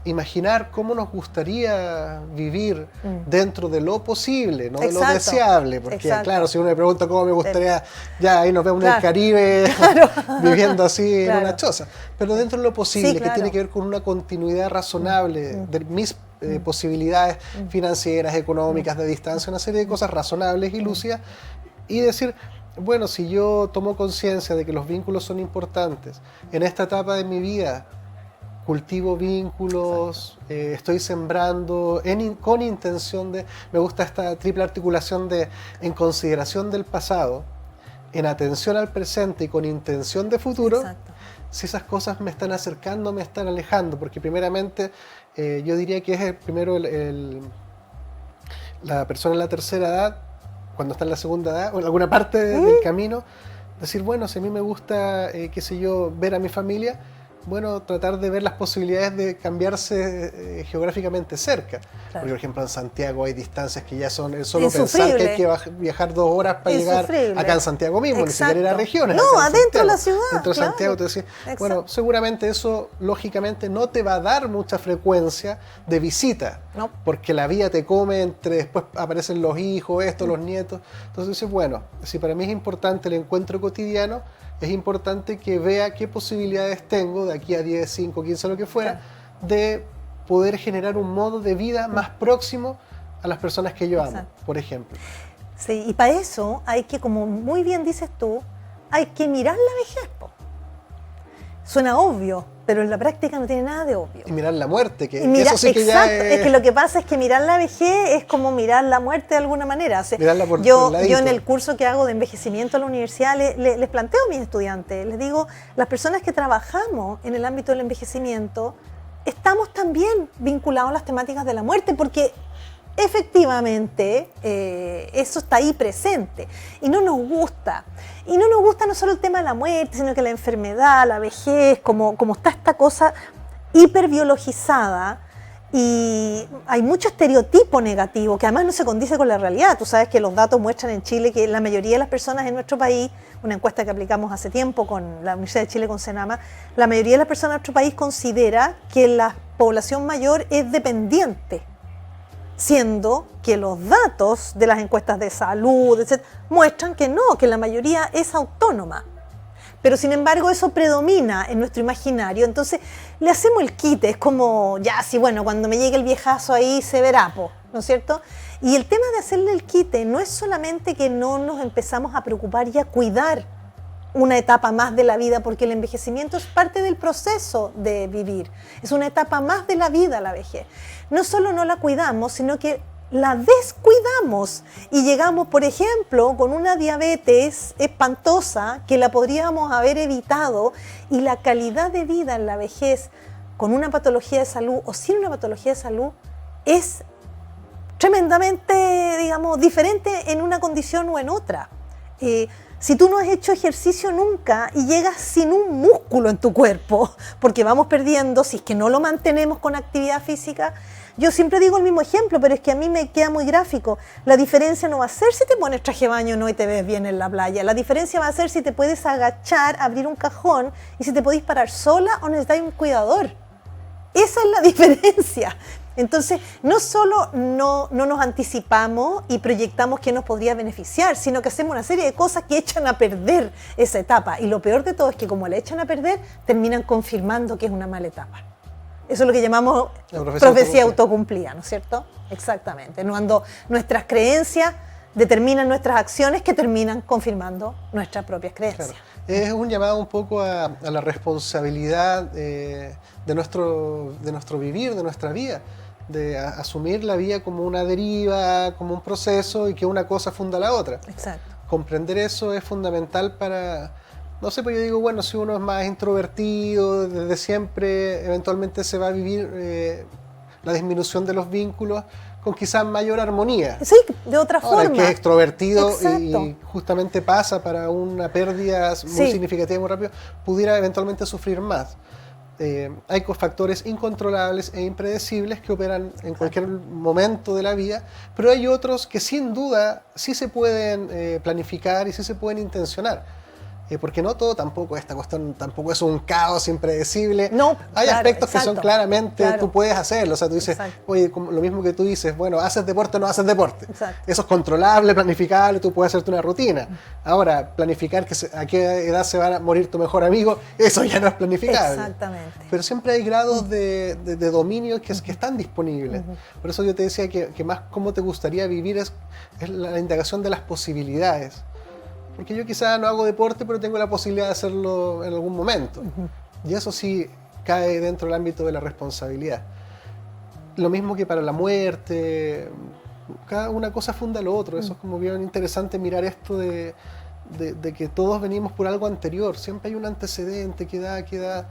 imaginar cómo nos gustaría vivir dentro de lo posible, no de lo deseable, porque claro, si uno me pregunta cómo me gustaría, ya ahí nos vemos en el Caribe, viviendo así en una choza, pero dentro de lo posible, que tiene que ver con una continuidad razonable de mis posibilidades financieras, económicas, de distancia, una serie de cosas razonables y lúcidas, y decir, bueno, si yo tomo conciencia de que los vínculos son importantes, en esta etapa de mi vida cultivo vínculos, estoy sembrando con intención de, me gusta esta triple articulación de en consideración del pasado, en atención al presente y con intención de futuro. Exacto. Si esas cosas me están acercando, me están alejando, porque primeramente yo diría que es primero la persona en la tercera edad, cuando está en la segunda edad o en alguna parte del camino, decir, bueno, si a mí me gusta, qué sé yo, ver a mi familia, bueno, tratar de ver las posibilidades de cambiarse geográficamente cerca. Claro. Porque, por ejemplo, en Santiago hay distancias que ya son solo pensar que hay que viajar 2 horas para llegar acá en Santiago mismo, ni siquiera ir a regiones. No, adentro de la ciudad. Dentro de Santiago te decís, bueno, seguramente eso, lógicamente, no te va a dar mucha frecuencia de visita, porque la vida te come después aparecen los hijos, los nietos. Entonces dices, bueno, si para mí es importante el encuentro cotidiano, es importante que vea qué posibilidades tengo de aquí a 10, 5, 15, lo que fuera, de poder generar un modo de vida más próximo a las personas que yo amo, por ejemplo. Sí, y para eso hay que, como muy bien dices tú, hay que mirar la vejez. Suena obvio, pero en la práctica no tiene nada de obvio. Y mirar la muerte, que eso sí que ya es que lo que pasa es que mirar la vejez es como mirar la muerte de alguna manera. O sea, mirarla por yo en el curso que hago de envejecimiento en la universidad les planteo a mis estudiantes, les digo, las personas que trabajamos en el ámbito del envejecimiento estamos también vinculados a las temáticas de la muerte, porque efectivamente eso está ahí presente y no nos gusta. Y no nos gusta no solo el tema de la muerte, sino que la enfermedad, la vejez, como está esta cosa hiperbiologizada, y hay mucho estereotipo negativo que además no se condice con la realidad. Tú sabes que los datos muestran en Chile que la mayoría de las personas en nuestro país, una encuesta que aplicamos hace tiempo con la Universidad de Chile, con Senama, la mayoría de las personas en nuestro país considera que la población mayor es dependiente, siendo que los datos de las encuestas de salud, etc., muestran que no, que la mayoría es autónoma. Pero sin embargo eso predomina en nuestro imaginario, entonces le hacemos el quite, es como, ya, sí, bueno, cuando me llegue el viejazo ahí se verá, ¿no es cierto? Y el tema de hacerle el quite no es solamente que no nos empezamos a preocupar y a cuidar una etapa más de la vida, porque el envejecimiento es parte del proceso de vivir, es una etapa más de la vida la vejez. No solo no la cuidamos, sino que la descuidamos y llegamos, por ejemplo, con una diabetes espantosa que la podríamos haber evitado, y la calidad de vida en la vejez con una patología de salud o sin una patología de salud es tremendamente, digamos, diferente en una condición o en otra. Si tú no has hecho ejercicio nunca y llegas sin un músculo en tu cuerpo, porque vamos perdiendo, si es que no lo mantenemos con actividad física, Yo siempre digo el mismo ejemplo, pero es que a mí me queda muy gráfico. La diferencia no va a ser si te pones traje de baño o no y te ves bien en la playa. La diferencia va a ser si te puedes agachar, abrir un cajón y si te podés parar sola o necesitas un cuidador. Esa es la diferencia. Entonces, no solo no nos anticipamos y proyectamos que nos podría beneficiar, sino que hacemos una serie de cosas que echan a perder esa etapa. Y lo peor de todo es que como la echan a perder, terminan confirmando que es una mala etapa. Eso es lo que llamamos profecía autocumplida, ¿no es cierto? Exactamente. Cuando nuestras creencias determinan nuestras acciones que terminan confirmando nuestras propias creencias. Claro. Es un llamado un poco a la responsabilidad de nuestro vivir, de nuestra vida, de asumir la vida como una deriva, como un proceso y que una cosa funda la otra. Exacto. Comprender eso es fundamental para... No sé, pues yo digo, bueno, si uno es más introvertido, desde siempre, eventualmente se va a vivir la disminución de los vínculos con quizás mayor armonía. Sí, de otra forma. El que es extrovertido y Exacto. justamente pasa para una pérdida muy significativa, muy rápido, pudiera eventualmente sufrir más. Hay factores incontrolables e impredecibles que operan en cualquier momento de la vida, pero hay otros que sin duda sí se pueden planificar y sí se pueden intencionar. Porque no todo tampoco, esta cuestión tampoco es un caos impredecible. No, hay claro, aspectos exacto, que son claramente, claro. tú puedes hacerlo. O sea, tú dices, Exacto. oye, lo mismo que tú dices, bueno, ¿haces deporte o no haces deporte? Exacto. Eso es controlable, planificable, tú puedes hacerte una rutina. Ahora, planificar a qué edad se va a morir tu mejor amigo, eso ya no es planificable. Exactamente. Pero siempre hay grados de dominio que están disponibles. Por eso yo te decía que más cómo te gustaría vivir es la indagación de las posibilidades. Porque yo quizás no hago deporte, pero tengo la posibilidad de hacerlo en algún momento. Y eso sí cae dentro del ámbito de la responsabilidad. Lo mismo que para la muerte, cada una cosa funda lo otro. Eso es como bien interesante mirar esto de que todos venimos por algo anterior. Siempre hay un antecedente que da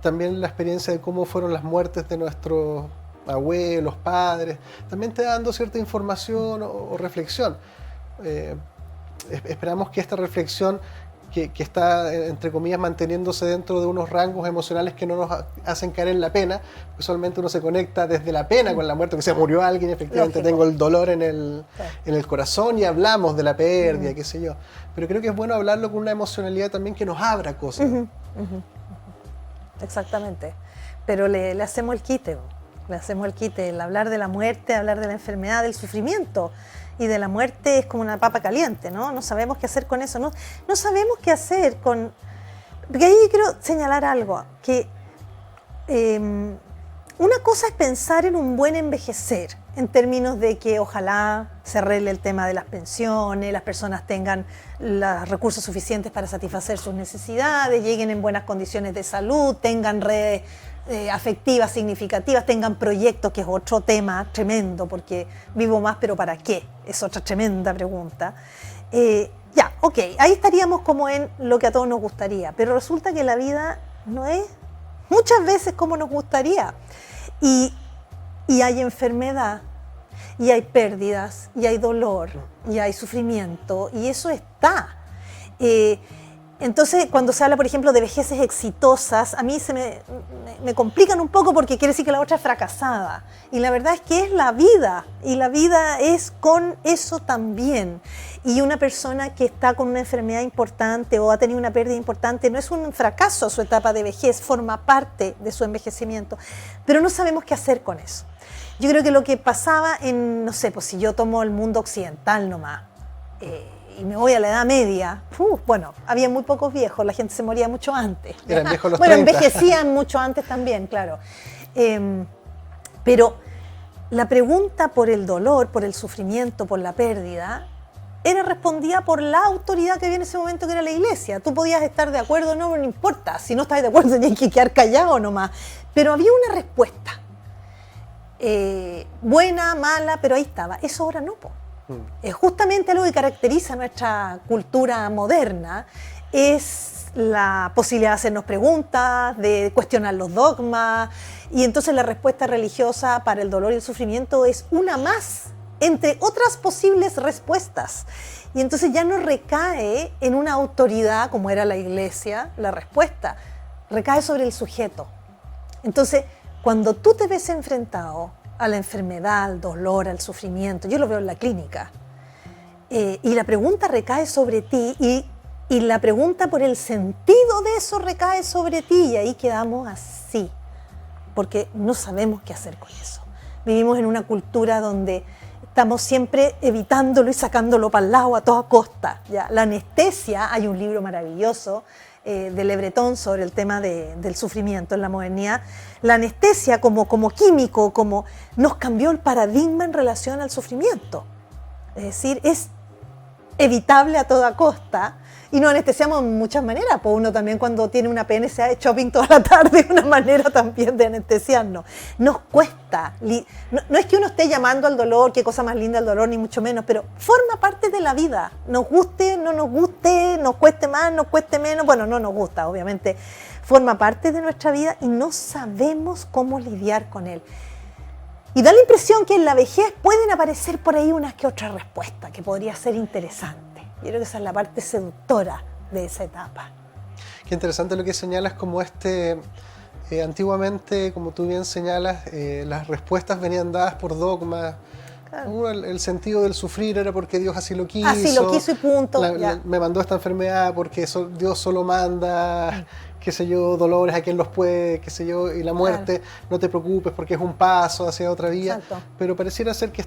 también la experiencia de cómo fueron las muertes de nuestros abuelos, padres. También te da dando cierta información o reflexión. Esperamos que esta reflexión que está, entre comillas, manteniéndose dentro de unos rangos emocionales que no nos hacen caer en la pena, usualmente uno se conecta desde la pena con la muerte, que se murió alguien, efectivamente Lógico. tengo el dolor en el corazón y hablamos de la pérdida, qué sé yo. Pero creo que es bueno hablarlo con una emocionalidad también que nos abra cosas. Exactamente. Pero le hacemos el quite, el hablar de la muerte, hablar de la enfermedad, del sufrimiento. Y de la muerte es como una papa caliente, ¿no? No sabemos qué hacer con eso, no sabemos qué hacer con... Porque ahí quiero señalar algo, que una cosa es pensar en un buen envejecer, en términos de que ojalá se arregle el tema de las pensiones, las personas tengan los recursos suficientes para satisfacer sus necesidades, lleguen en buenas condiciones de salud, tengan redes afectivas significativas, tengan proyectos, que es otro tema tremendo, porque vivo más, pero ¿para qué? Es otra tremenda pregunta. Ya, ok, ahí estaríamos como en lo que a todos nos gustaría, pero resulta que la vida no es muchas veces como nos gustaría. Y hay enfermedad, y hay pérdidas, y hay dolor, y hay sufrimiento, y eso está. Entonces, cuando se habla, por ejemplo, de vejeces exitosas, a mí se me complican un poco porque quiere decir que la otra es fracasada. Y la verdad es que es la vida, y la vida es con eso también. Y una persona que está con una enfermedad importante o ha tenido una pérdida importante, no es un fracaso su etapa de vejez, forma parte de su envejecimiento. Pero no sabemos qué hacer con eso. Yo creo que lo que pasaba en, no sé, pues si yo tomo el mundo occidental nomás, y me voy a la Edad Media, bueno, había muy pocos viejos, la gente se moría mucho antes. Eran viejos los bueno, 30. envejecían mucho antes también, claro. Pero la pregunta por el dolor, por el sufrimiento, por la pérdida, era respondida por la autoridad que había en ese momento, que era la Iglesia. Tú podías estar de acuerdo, no importa, si no estás de acuerdo tenías que quedar callado nomás. Pero había una respuesta, buena, mala, pero ahí estaba. Eso ahora no, po. Justamente algo que caracteriza nuestra cultura moderna es la posibilidad de hacernos preguntas, de cuestionar los dogmas, y entonces la respuesta religiosa para el dolor y el sufrimiento es una más, entre otras posibles respuestas. Y entonces ya no recae en una autoridad como era la Iglesia, la respuesta recae sobre el sujeto. Entonces, cuando tú te ves enfrentado a la enfermedad, al dolor, al sufrimiento. Yo lo veo en la clínica. Y la pregunta recae sobre ti y la pregunta por el sentido de eso recae sobre ti y ahí quedamos así, porque no sabemos qué hacer con eso. Vivimos en una cultura donde estamos siempre evitándolo y sacándolo para el lado a toda costa. ¿Ya? La anestesia, hay un libro maravilloso de Le Breton sobre el tema del sufrimiento en la modernidad. La anestesia como químico, nos cambió el paradigma en relación al sufrimiento. Es decir, es evitable a toda costa y nos anestesiamos de muchas maneras. Pues uno también cuando tiene una pena se ha hecho shopping toda la tarde, es una manera también de anestesiarnos. Nos cuesta, no es que uno esté llamando al dolor, qué cosa más linda el dolor, ni mucho menos, pero forma parte de la vida. Nos guste, no nos guste, nos cueste más, nos cueste menos, bueno, no nos gusta, obviamente, forma parte de nuestra vida y no sabemos cómo lidiar con él. Y da la impresión que en la vejez pueden aparecer por ahí unas que otras respuestas, que podría ser interesante. Yo creo que esa es la parte seductora de esa etapa. Qué interesante lo que señalas, como antiguamente, como tú bien señalas, las respuestas venían dadas por dogmas. Claro. El sentido del sufrir era porque Dios así lo quiso. Así lo quiso y punto. Me mandó esta enfermedad porque Dios solo manda, qué sé yo, dolores a quien los puede, qué sé yo, y la muerte, claro, no te preocupes porque es un paso hacia otra vía. Exacto. Pero pareciera ser que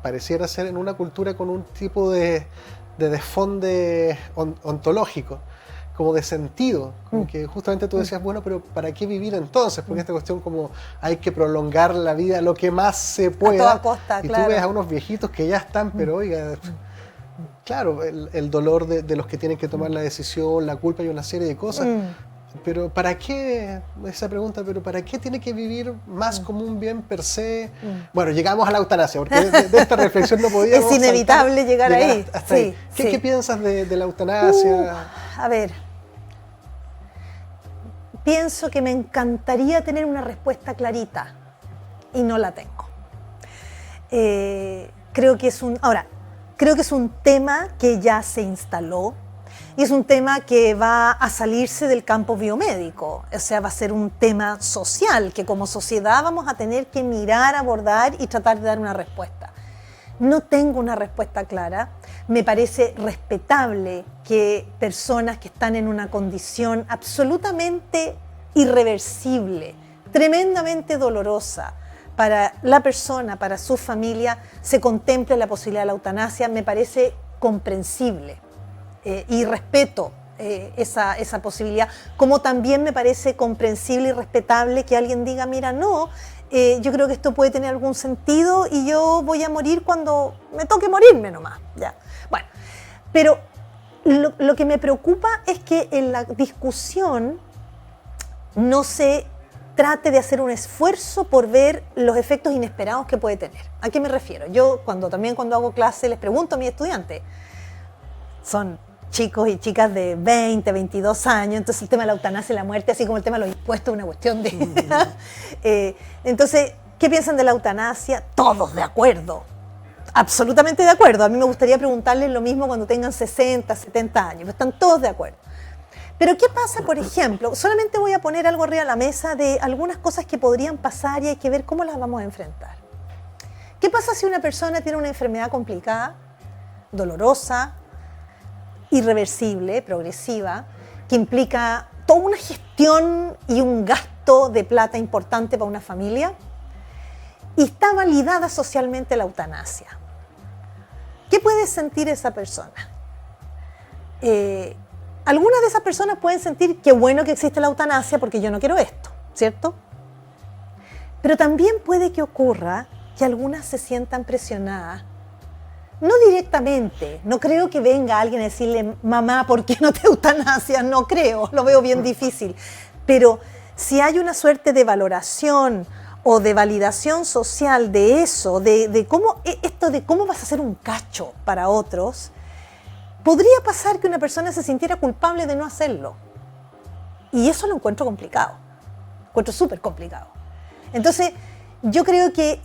pareciera ser en una cultura con un tipo de desfonde ontológico, como de sentido, como que justamente tú decías, bueno, pero ¿para qué vivir entonces? Porque esta cuestión como hay que prolongar la vida lo que más se pueda. A toda costa, y claro. Tú ves a unos viejitos que ya están, pero oiga, claro, el dolor de los que tienen que tomar la decisión, la culpa y una serie de cosas. Pero ¿para qué? Esa pregunta, ¿pero para qué tiene que vivir más como un bien per se? Bueno, llegamos a la eutanasia, porque de esta reflexión no podíamos es inevitable llegar ahí. Hasta ahí. ¿Qué piensas de la eutanasia? A ver, pienso que me encantaría tener una respuesta clarita y no la tengo. Creo que es un tema que ya se instaló. Y es un tema que va a salirse del campo biomédico, o sea, va a ser un tema social que como sociedad vamos a tener que mirar, abordar y tratar de dar una respuesta. No tengo una respuesta clara, me parece respetable que personas que están en una condición absolutamente irreversible, tremendamente dolorosa para la persona, para su familia, se contemple la posibilidad de la eutanasia, me parece comprensible. Y respeto esa posibilidad, como también me parece comprensible y respetable que alguien diga, mira, no, yo creo que esto puede tener algún sentido y yo voy a morir cuando me toque morirme nomás. Ya. Bueno, pero lo que me preocupa es que en la discusión no se trate de hacer un esfuerzo por ver los efectos inesperados que puede tener. ¿A qué me refiero? Yo cuando hago clase les pregunto a mis estudiantes, son chicos y chicas de 20, 22 años, entonces el tema de la eutanasia y la muerte, así como el tema de los impuestos, es una cuestión de... Entonces, ¿qué piensan de la eutanasia? Todos de acuerdo, absolutamente de acuerdo. A mí me gustaría preguntarles lo mismo cuando tengan 60, 70 años, pero están todos de acuerdo. Pero ¿qué pasa, por ejemplo? Solamente voy a poner algo arriba de la mesa de algunas cosas que podrían pasar y hay que ver cómo las vamos a enfrentar. ¿Qué pasa si una persona tiene una enfermedad complicada, dolorosa, irreversible, progresiva, que implica toda una gestión y un gasto de plata importante para una familia y está validada socialmente la eutanasia? ¿Qué puede sentir esa persona? Algunas de esas personas pueden sentir que bueno que existe la eutanasia porque yo no quiero esto, ¿cierto? Pero también puede que ocurra que algunas se sientan presionadas. No directamente, no creo que venga alguien a decirle, mamá, ¿por qué no te eutanasias? No creo, lo veo bien difícil. Pero si hay una suerte de valoración o de validación social de eso, de cómo vas a ser un cacho para otros, podría pasar que una persona se sintiera culpable de no hacerlo. Y eso lo encuentro complicado, encuentro súper complicado. Entonces, yo creo que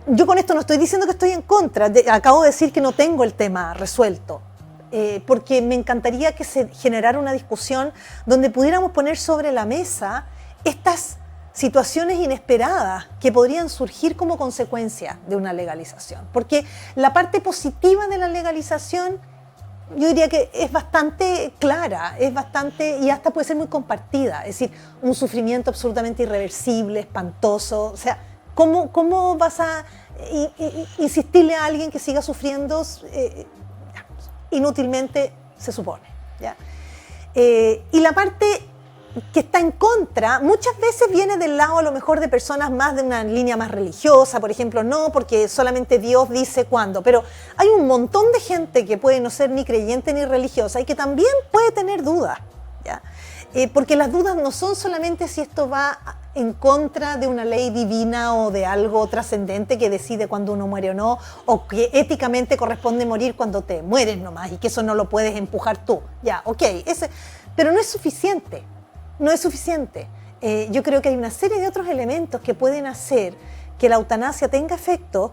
yo con esto no estoy diciendo que estoy en contra, acabo de decir que no tengo el tema resuelto, porque me encantaría que se generara una discusión donde pudiéramos poner sobre la mesa estas situaciones inesperadas que podrían surgir como consecuencia de una legalización. Porque la parte positiva de la legalización, yo diría que es bastante clara, es bastante, y hasta puede ser muy compartida. Es decir, un sufrimiento absolutamente irreversible, espantoso. O sea, ¿cómo vas a insistirle a alguien que siga sufriendo inútilmente, se supone? ¿Ya? Y la parte que está en contra, muchas veces viene del lado a lo mejor de personas más de una línea más religiosa, por ejemplo, no, porque solamente Dios dice cuándo, pero hay un montón de gente que puede no ser ni creyente ni religiosa y que también puede tener dudas, ¿ya? Porque las dudas no son solamente si esto va en contra de una ley divina o de algo trascendente que decide cuándo uno muere o no, o que éticamente corresponde morir cuando te mueres nomás y que eso no lo puedes empujar tú, ya, ok, pero no es suficiente. No es suficiente. Yo creo que hay una serie de otros elementos que pueden hacer que la eutanasia tenga efectos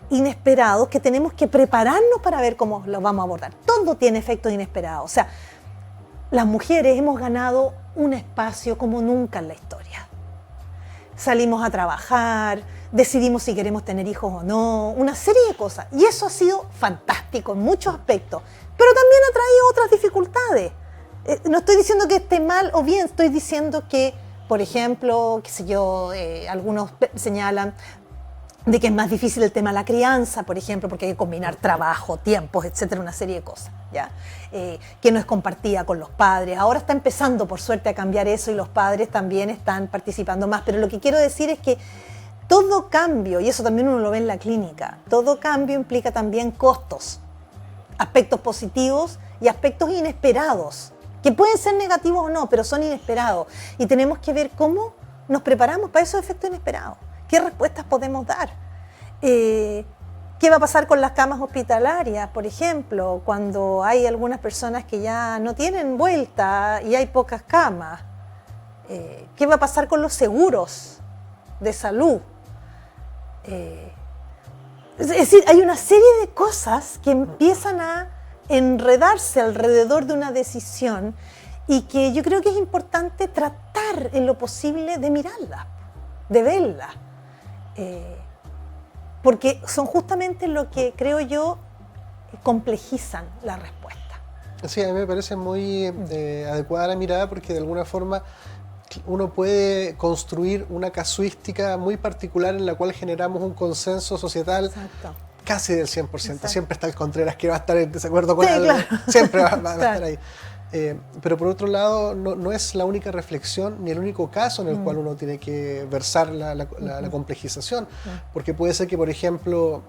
inesperados que tenemos que prepararnos para ver cómo los vamos a abordar. Todo tiene efectos inesperados. O sea, las mujeres hemos ganado un espacio como nunca en la historia. Salimos a trabajar, decidimos si queremos tener hijos o no, una serie de cosas. Y eso ha sido fantástico en muchos aspectos, pero también ha traído otras dificultades. No estoy diciendo que esté mal o bien, estoy diciendo que, por ejemplo, qué sé yo, algunos señalan de que es más difícil el tema de la crianza, por ejemplo, porque hay que combinar trabajo, tiempos, etcétera, una serie de cosas, ¿ya? Que no es compartida con los padres. Ahora está empezando, por suerte, a cambiar eso y los padres también están participando más. Pero lo que quiero decir es que todo cambio, y eso también uno lo ve en la clínica, todo cambio implica también costos, aspectos positivos y aspectos inesperados, que pueden ser negativos o no, pero son inesperados. Y tenemos que ver cómo nos preparamos para esos efectos inesperados. ¿Qué respuestas podemos dar? ¿Qué va a pasar con las camas hospitalarias, por ejemplo, cuando hay algunas personas que ya no tienen vuelta y hay pocas camas? ¿Qué va a pasar con los seguros de salud? Es decir, hay una serie de cosas que empiezan a enredarse alrededor de una decisión y que yo creo que es importante tratar en lo posible de mirarla, de verla, porque son justamente lo que creo yo complejizan la respuesta. Sí, a mí me parece muy adecuada la mirada porque de alguna forma uno puede construir una casuística muy particular en la cual generamos un consenso societal. Exacto. Casi del 100%. Exacto. Siempre está el Contreras que va a estar en desacuerdo con algo. Claro. Siempre va a Claro. estar ahí. Pero por otro lado, no es la única reflexión ni el único caso en el cual uno tiene que versar la complejización. Porque puede ser que, por ejemplo,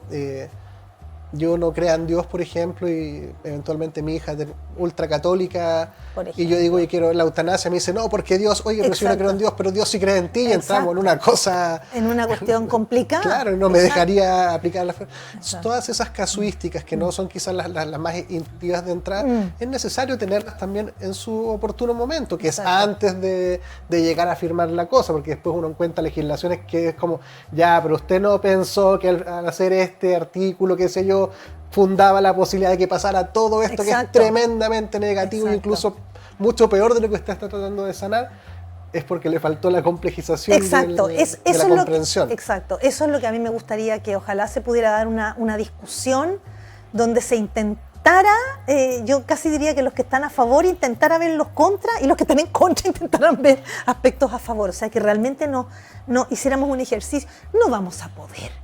yo no crea en Dios, por ejemplo, y eventualmente mi hija es ultracatólica, y yo digo, yo quiero la eutanasia, me dice, no, porque Dios, oye, pero si yo no creo en Dios, pero Dios sí cree en ti, y entramos en una cosa... En una cuestión complicada. Claro, no me dejaría aplicar las... Exacto. Todas esas casuísticas que no son quizás las más intuitivas de entrada, es necesario tenerlas también en su oportuno momento, que Exacto. es antes de llegar a firmar la cosa, porque después uno encuentra legislaciones que es como, ya, pero usted no pensó que al hacer este artículo, qué sé yo, fundaba la posibilidad de que pasara todo esto. Exacto. Que es tremendamente negativo, Exacto. incluso mucho peor de lo que usted está tratando de sanar, es porque le faltó la complejización Exacto. de Eso la es comprensión. Exacto, eso es lo que a mí me gustaría que ojalá se pudiera dar una discusión donde se intentara, yo casi diría que los que están a favor intentaran ver los contras y los que están en contra intentaran ver aspectos a favor, o sea que realmente no hiciéramos un ejercicio, no vamos a poder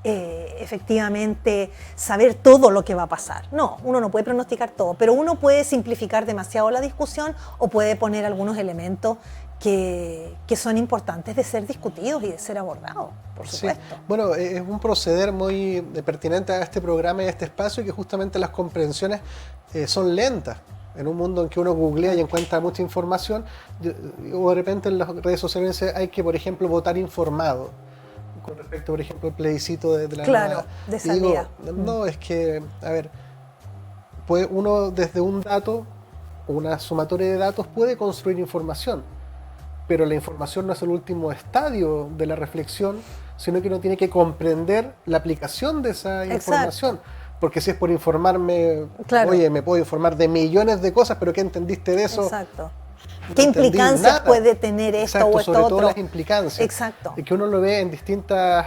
efectivamente saber todo lo que va a pasar. No, uno no puede pronosticar todo, pero uno puede simplificar demasiado la discusión o puede poner algunos elementos que son importantes de ser discutidos y de ser abordados, por supuesto. Sí. Bueno, es un proceder muy pertinente a este programa y a este espacio, que justamente las comprensiones son lentas. En un mundo en que uno googlea y encuentra mucha información, o de repente en las redes sociales hay que, por ejemplo, votar informado. Con respecto, por ejemplo, al plebiscito de la Claro, nueva. de Y salida. digo, no, es que, a ver, puede uno desde un dato, una sumatoria de datos, puede construir información, pero la información no es el último estadio de la reflexión, sino que uno tiene que comprender la aplicación de esa información. Porque si es por informarme, Claro. oye, me puedo informar de millones de cosas, pero ¿qué entendiste de eso? Exacto. ¿Qué entendí implicancias nada. puede tener esto Exacto, o esto sobre otro? todo las implicancias. Exacto. Y que uno lo ve en distintas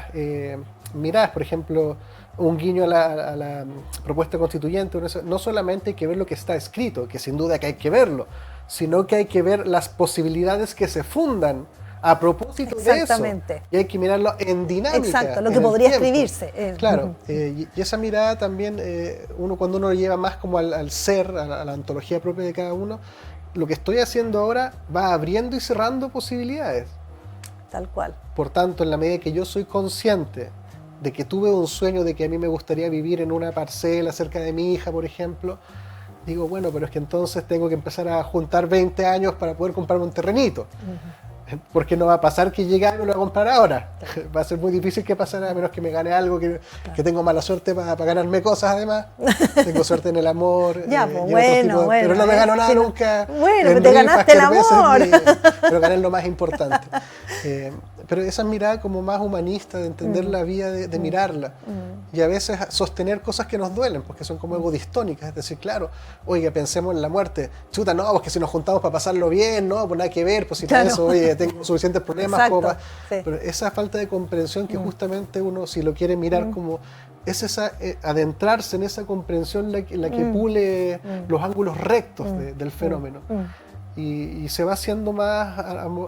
miradas, por ejemplo, un guiño a la propuesta constituyente, no solamente hay que ver lo que está escrito, que sin duda que hay que verlo, sino que hay que ver las posibilidades que se fundan a propósito de eso. Y hay que mirarlo en dinámica. Exacto, lo que podría escribirse. Claro, y esa mirada también, cuando uno lo lleva más como al ser, a la ontología propia de cada uno, lo que estoy haciendo ahora va abriendo y cerrando posibilidades. Tal cual. Por tanto, en la medida que yo soy consciente de que tuve un sueño de que a mí me gustaría vivir en una parcela cerca de mi hija, por ejemplo, digo, bueno, pero es que entonces tengo que empezar a juntar 20 años para poder comprarme un terrenito. Porque no va a pasar que llegue y me lo voy a comprar ahora. Claro. Va a ser muy difícil que pasara, a menos que me gane algo, que tengo mala suerte para ganarme cosas además. Tengo suerte en el amor. Ya, pues bueno, pero no me gano nada nunca. Bueno, pero te ganaste el amor. Pero gané lo más importante. Pero esa mirada como más humanista, de entender la vida, de mirarla. Y a veces sostener cosas que nos duelen, porque son como ego distónicas. Es decir, claro, oiga, pensemos en la muerte. Chuta, no, pues que si nos juntamos para pasarlo bien, no, pues nada que ver, pues si para eso, oye, tengo suficientes problemas. Pero esa falta de comprensión que justamente uno, si lo quiere mirar como... Es esa, adentrarse en esa comprensión la que pule los ángulos rectos del fenómeno. Y se va haciendo más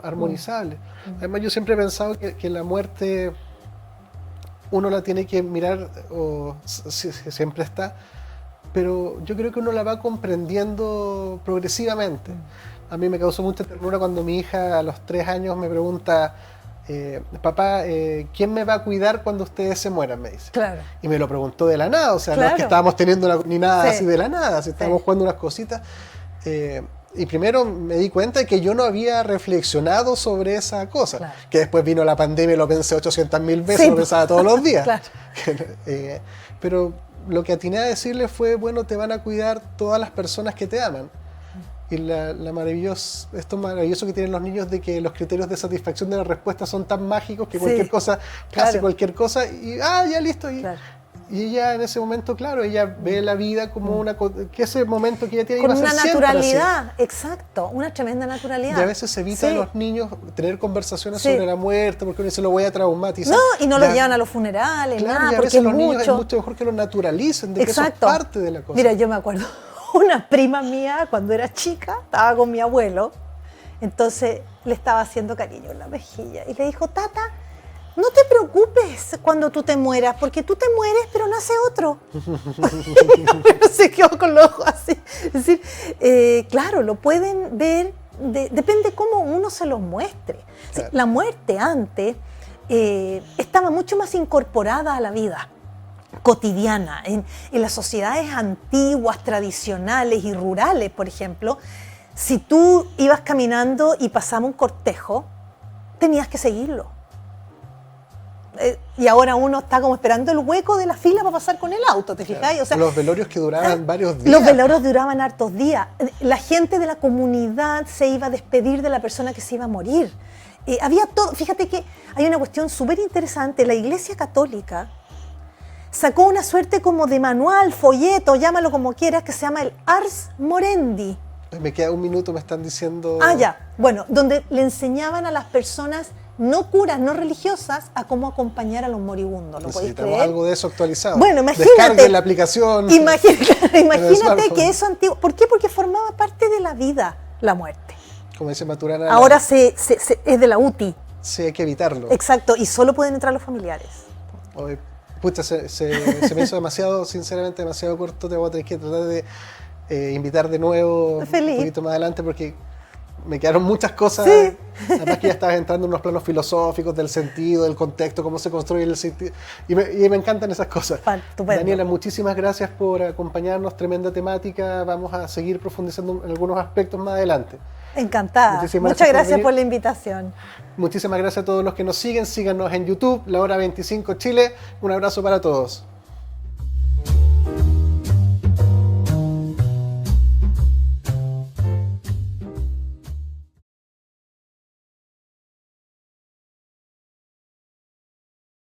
armonizable. Además, yo siempre he pensado que la muerte uno la tiene que mirar, siempre está, pero yo creo que uno la va comprendiendo progresivamente. A mí me causó mucha ternura cuando mi hija a los 3 años me pregunta, papá, ¿quién me va a cuidar cuando ustedes se mueran? Me dice. Claro. Y me lo preguntó de la nada, o sea, no es que estábamos teniendo ni nada así de la nada, si estábamos jugando unas cositas. Y primero me di cuenta de que yo no había reflexionado sobre esa cosa, claro. Que después vino la pandemia y lo pensé 800.000 veces, lo pensaba todos los días. Claro. Pero lo que atiné a decirle fue, bueno, te van a cuidar todas las personas que te aman. Y esto maravilloso que tienen los niños de que los criterios de satisfacción de la respuesta son tan mágicos que cualquier cosa, casi cualquier cosa, y ya listo. Y ella en ese momento, claro, ella ve la vida como que ese momento que ella tiene con iba a ser una naturalidad, exacto, una tremenda naturalidad. Y a veces se evita a los niños tener conversaciones sobre la muerte, porque uno se lo voy a traumatizar. No, y no los llevan a los funerales, claro, nada, y a porque veces los niños mucho. Es mucho mejor que lo naturalicen, de que eso es parte de la cosa. Mira, yo me acuerdo, una prima mía, cuando era chica, estaba con mi abuelo, entonces le estaba haciendo cariño en la mejilla, y le dijo, Tata, no te preocupes cuando tú te mueras, porque tú te mueres, pero nace otro. Y mi abuelo se quedó con los ojos así. Es decir, claro, lo pueden ver, depende cómo uno se los muestre. Claro. La muerte antes estaba mucho más incorporada a la vida cotidiana. En las sociedades antiguas, tradicionales y rurales, por ejemplo, si tú ibas caminando y pasaba un cortejo, tenías que seguirlo. Y ahora uno está como esperando el hueco de la fila para pasar con el auto, ¿te fijáis? Claro. O sea, los velorios que duraban varios días. Los velorios duraban hartos días. La gente de la comunidad se iba a despedir de la persona que se iba a morir. Había todo. Fíjate que hay una cuestión súper interesante. La Iglesia Católica sacó una suerte como de manual, folleto, llámalo como quieras, que se llama el Ars Morendi. Me queda un minuto, me están diciendo... Ya. Bueno, donde le enseñaban a las personas no curas, no religiosas, a cómo acompañar a los moribundos. ¿Lo podéis creer? Algo de eso actualizado. Bueno, imagínate. Descarguen la aplicación. Imagínate que eso antiguo. ¿Por qué? Porque formaba parte de la vida, la muerte. Como dice Maturana. Ahora es de la UTI. Sí, hay que evitarlo. Exacto, y solo pueden entrar los familiares. Pucha, se me hizo demasiado, sinceramente, demasiado corto. Te voy a tener que tratar de invitar de nuevo un poquito más adelante porque me quedaron muchas cosas. Sí. Además que ya estabas entrando en unos planos filosóficos del sentido, del contexto, cómo se construye el sentido. Y me encantan esas cosas. Estupendo. Daniela, muchísimas gracias por acompañarnos. Tremenda temática. Vamos a seguir profundizando en algunos aspectos más adelante. Encantada. Muchas gracias por la invitación. Muchísimas gracias a todos los que nos siguen. Síganos en YouTube, La Hora 25 Chile. Un abrazo para todos.